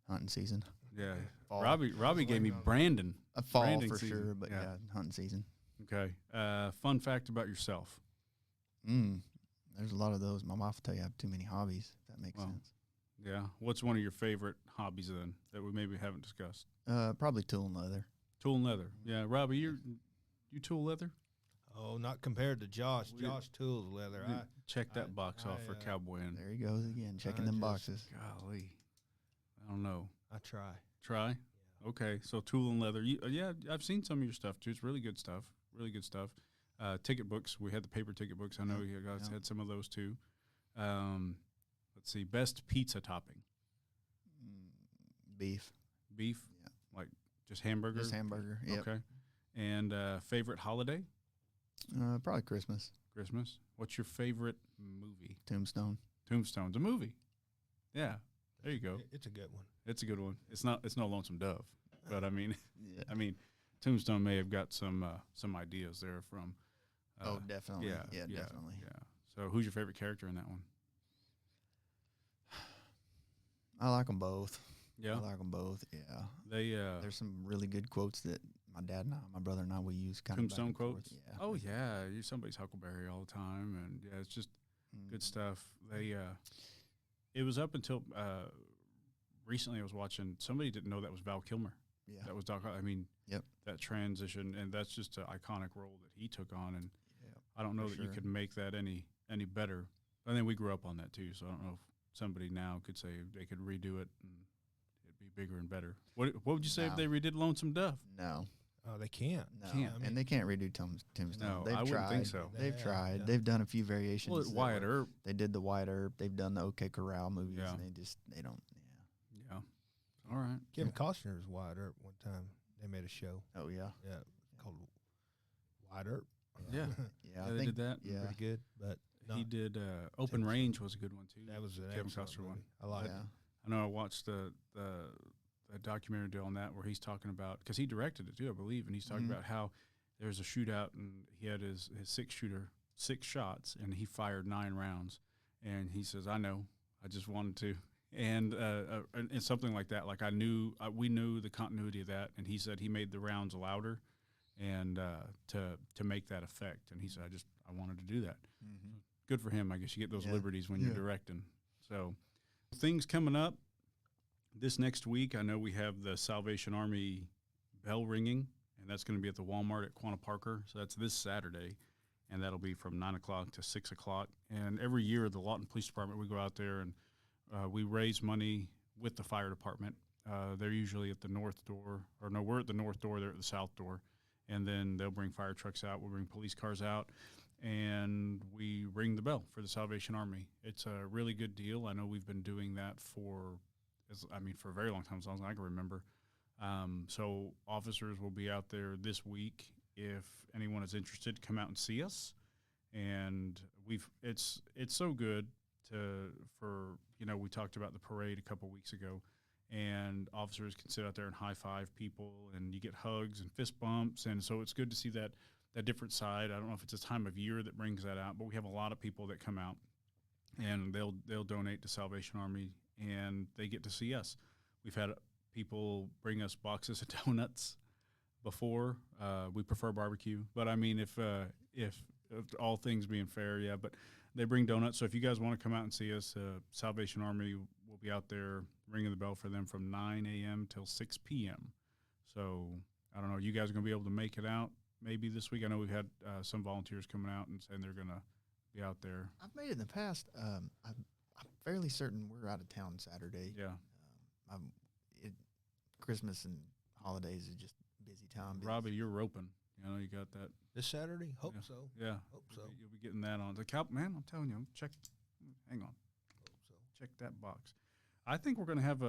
Hunting season. Yeah. Fall. Robbie gave me Brandon. A fall Branding for season. sure, but Yeah. yeah, hunting season. Okay. Fun fact about yourself. There's a lot of those. My wife will tell you I have too many hobbies, if that makes Well, sense. Yeah. What's one of your favorite hobbies then that we maybe haven't discussed? Probably tool and leather. Tool and leather. Yeah. Robbie, you tool leather? Oh, not compared to Josh. We- Josh tools leather. Check that box off for I, Cowboy. And There he goes again, checking I them just- boxes. golly, I don't know. I try. Try. Okay, so tool and leather. Yeah, I've seen some of your stuff too. It's really good stuff. Really good stuff. Ticket books. We had the paper ticket books. I know you guys had some of those too. Let's see. Best pizza topping. Beef. Beef. Yeah. Like just hamburger. Just hamburger. Yep. Okay. And favorite holiday? Probably Christmas. Christmas. What's your favorite movie? Tombstone. Tombstone's a movie. Yeah. There you go. It's a good one. It's a good one. It's no Lonesome Dove, but I mean, Yeah. Tombstone may have got some ideas there from. Oh, definitely. Yeah, Yeah, yeah, definitely. Yeah. So, who's your favorite character in that one? I like them both. Yeah, I like them both. Yeah. they There's some really good quotes that my dad and I, my brother and I, we use kind Tombstone of quotes. Yeah. Oh yeah, you're somebody's Huckleberry all the time, and yeah, it's just good stuff. They it was up until recently. I was watching. Somebody didn't know that was Val Kilmer. Yeah. That was Doc. I mean, Yep. that transition, and that's just an iconic role that he took on, and Yep, I don't know for that you sure. could make that any better. I think we grew up on that too, so I don't know if somebody now could say they could redo it and it'd be bigger and better. What would you say if No. they redid Lonesome Dove? No. Oh, they can't. No. Can't. And they can't redo Tombstone. No, They've I wouldn't tried. think so. They've Yeah, tried. yeah. They've done a few variations. Well, that Wyatt were- Earp. They did the Wyatt Earp. They've done the OK Corral movies. Yeah. And they don't. Yeah. Yeah. All right. Kevin Costner was Wyatt Earp one time. They made a show. Oh yeah. Yeah, called Wyatt Earp. Yeah. Yeah. I they think did that. Yeah. Pretty good, but He not, did Open Range was a good one too. that was an Kevin excellent Costner movie. one. I like yeah. it. I know I watched the documentary deal on that where he's talking about, because he directed it too, I believe, and he's talking Mhm. about how there's a shootout and he had his 6 shots and he fired 9 rounds, and he says, I know, I just wanted to, and something like that. Like we knew the continuity of that, and he said he made the rounds louder, and to make that effect, and he said I wanted to do that. Mm-hmm. Good for him. I guess you get those Yeah. liberties when you're Yeah. directing. So, Things coming up this next week. I know we have the Salvation Army bell ringing, and that's going to be at the Walmart at Quanah Parker. So that's this Saturday, and that'll be from 9 o'clock to 6 o'clock. And every year, the Lawton Police Department, we go out there and we raise money with the fire department. They're usually at the north door, or no, we're at the north door, they're at the south door. And then they'll bring fire trucks out, we'll bring police cars out, and we ring the bell for the Salvation Army. It's a really good deal. I know we've been doing that for a very long time, as long as I can remember. So officers will be out there this week. If anyone is interested, come out and see us. And it's so good we talked about the parade a couple weeks ago, and officers can sit out there and high five people, and you get hugs and fist bumps. And so it's good to see that different side. I don't know if it's a time of year that brings that out, but we have a lot of people that come out, and they'll donate to Salvation Army, and they get to see us. We've had people bring us boxes of donuts before. We prefer barbecue, but I mean, if all things being fair, yeah. But they bring donuts. So if you guys want to come out and see us, Salvation Army will be out there ringing the bell for them from 9 a.m. till 6 p.m. So I don't know. You guys are going to be able to make it out maybe this week? I know we've had some volunteers coming out and saying they're going to be out there. I've made it in the past. I'm fairly certain we're out of town Saturday. Yeah. Christmas and holidays is just busy time. Robbie, you're roping. You know, you got that. This Saturday? Hope Yeah. so. Yeah. Hope so. You'll be getting that on. Man, I'm telling you, hang on. Hope so. Check that box. I think we're going to have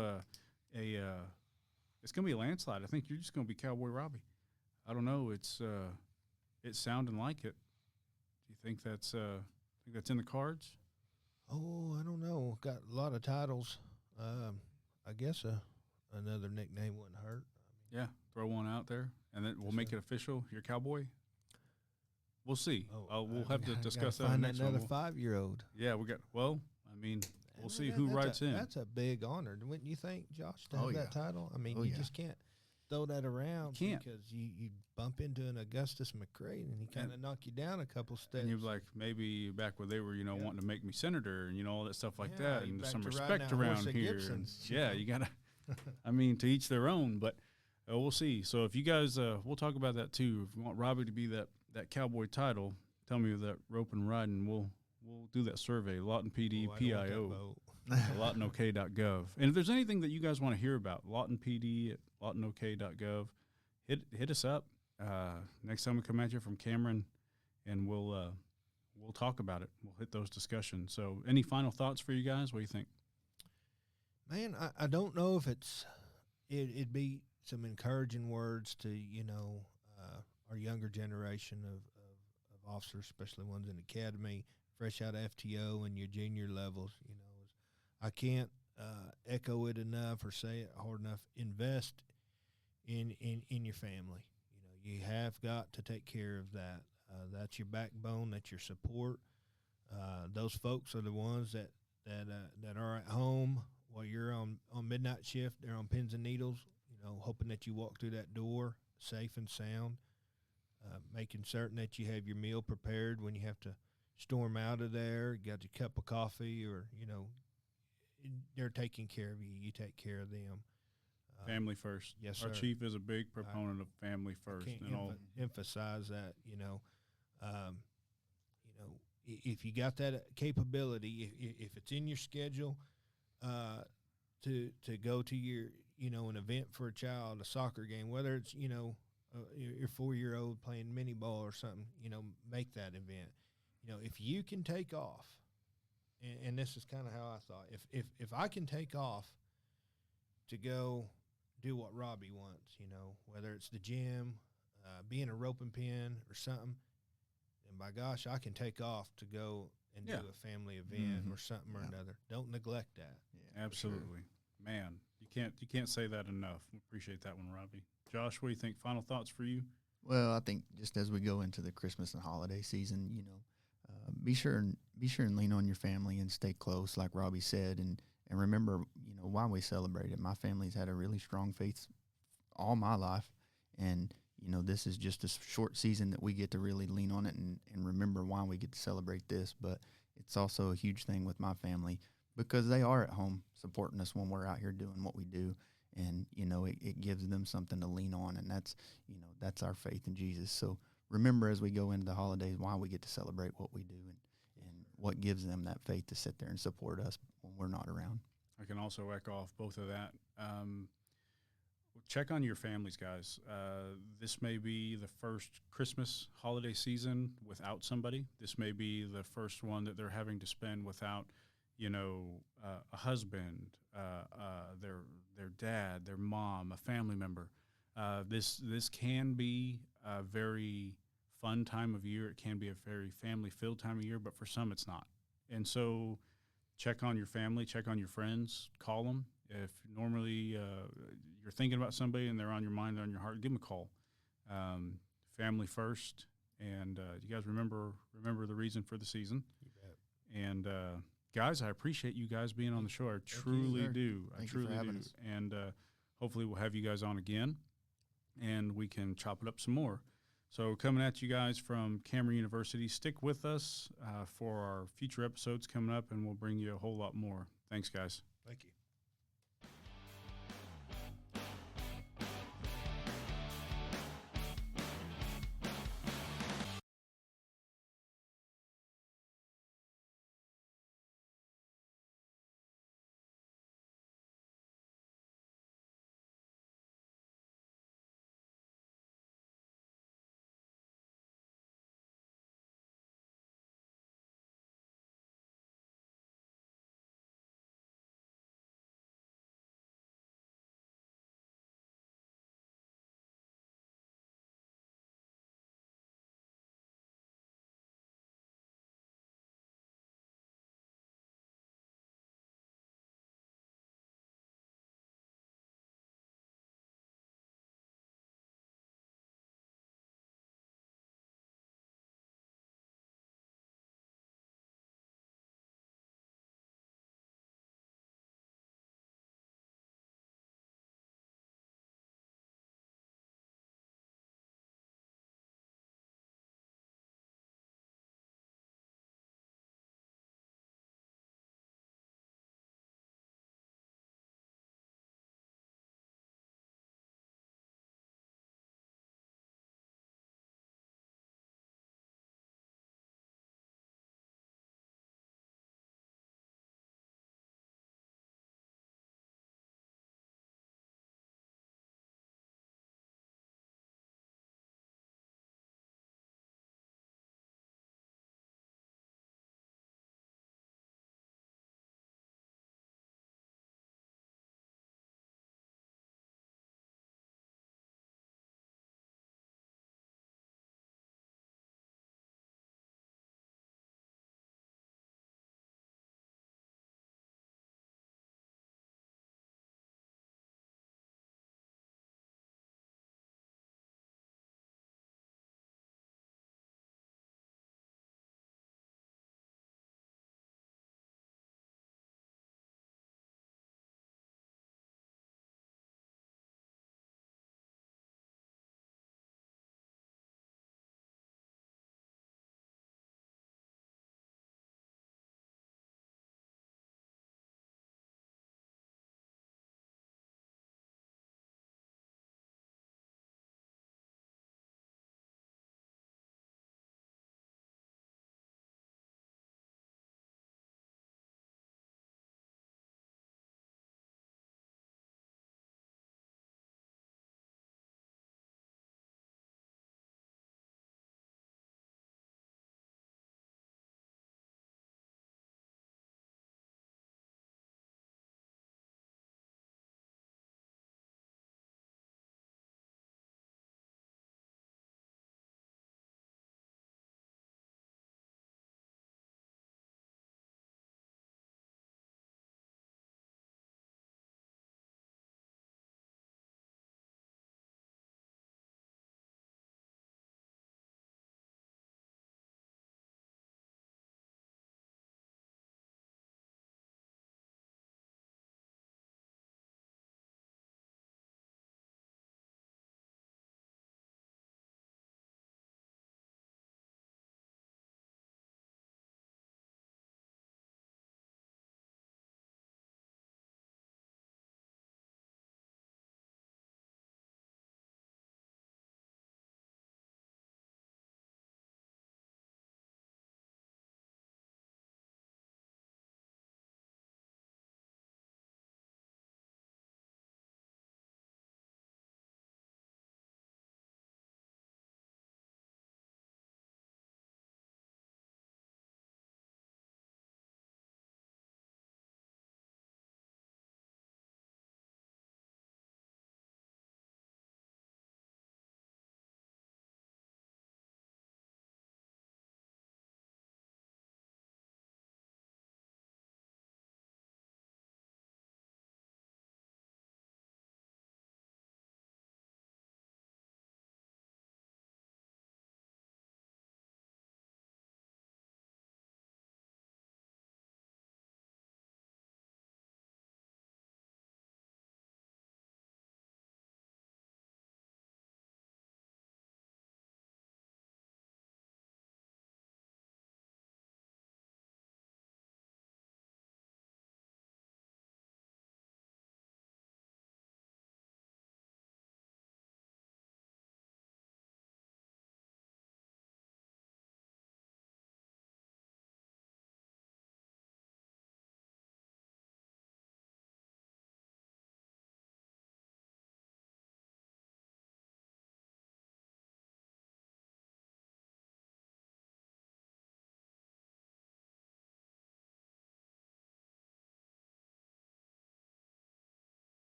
it's going to be a landslide. I think you're just going to be Cowboy Robbie. I don't know. It's sounding like it. Do you think that's in the cards? Oh, I don't know. Got a lot of titles. I guess another nickname wouldn't hurt. Yeah, throw one out there, and then we'll make it official. You're Cowboy. We'll see. We'll have to discuss that. Find next another one. 5-year-old. Yeah, we'll see who writes in. That's a big honor, wouldn't you think, Josh, to have that title? I mean, you just can't throw that around because you bump into an Augustus McCray and he kind of knock you down a couple steps. And you're like, maybe back when they were, wanting to make me senator and, all that stuff like that, and there's some to respect around here. And, you got to, to each their own, but we'll see. So if you guys, we'll talk about that too. If you want Robbie to be that cowboy title, tell me that rope and riding, we'll do that survey, Lawton PD, PIO. LawtonOK.gov. And if there's anything that you guys want to hear about, Lawton PD at LawtonOK.gov, hit us up. Next time we come at you from Cameron, and we'll talk about it. We'll hit those discussions. So any final thoughts for you guys? What do you think? Man, I don't know if it'd be some encouraging words to, our younger generation of officers, especially ones in the academy, fresh out of FTO and your junior levels, I can't echo it enough or say it hard enough. Invest in your family. You have got to take care of that. That's your backbone. That's your support. Those folks are the ones that are at home while you're on midnight shift. They're on pins and needles, hoping that you walk through that door safe and sound, making certain that you have your meal prepared when you have to storm out of there. You got your cup of coffee or, they're taking care of you. You take care of them. Family first. Yes, Our sir. chief is a big proponent of family first. I can't emphasize that, if you got that capability, if it's in your schedule to go to your, an event for a child, a soccer game, whether it's, your 4-year-old playing mini ball or something, make that event. If you can take off, and this is kind of how I thought, if I can take off to go do what Robbie wants, whether it's the gym, being a rope and pin or something, then by gosh, I can take off to go and do a family event or something or another. Don't neglect that. Yeah, absolutely. Sure. Man, you can't say that enough. We appreciate that one, Robbie. Josh, what do you think? Final thoughts for you? Well, I think just as we go into the Christmas and holiday season, be sure and lean on your family and stay close, like Robbie said, and remember, why we celebrate it. My family's had a really strong faith all my life, and this is just a short season that we get to really lean on it and remember why we get to celebrate this. But it's also a huge thing with my family. because they are at home supporting us when we're out here doing what we do. And, it gives them something to lean on. And that's our faith in Jesus. So remember, as we go into the holidays, why we get to celebrate what we do and what gives them that faith to sit there and support us when we're not around. I can also echo off both of that. Check on your families, guys. This may be the first Christmas holiday season without somebody. This may be the first one that they're having to spend without, a husband, their dad, their mom, a family member. This can be a very fun time of year. It can be a very family-filled time of year, but for some it's not. And so check on your family, check on your friends, call them. If normally you're thinking about somebody and they're on your mind, on your heart, give them a call. Family first, and you guys remember the reason for the season. You bet. And guys, I appreciate you guys being on the show. I truly do. I truly do. And hopefully we'll have you guys on again, and we can chop it up some more. So coming at you guys from Cameron University, stick with us for our future episodes coming up, and we'll bring you a whole lot more. Thanks, guys. Thank you.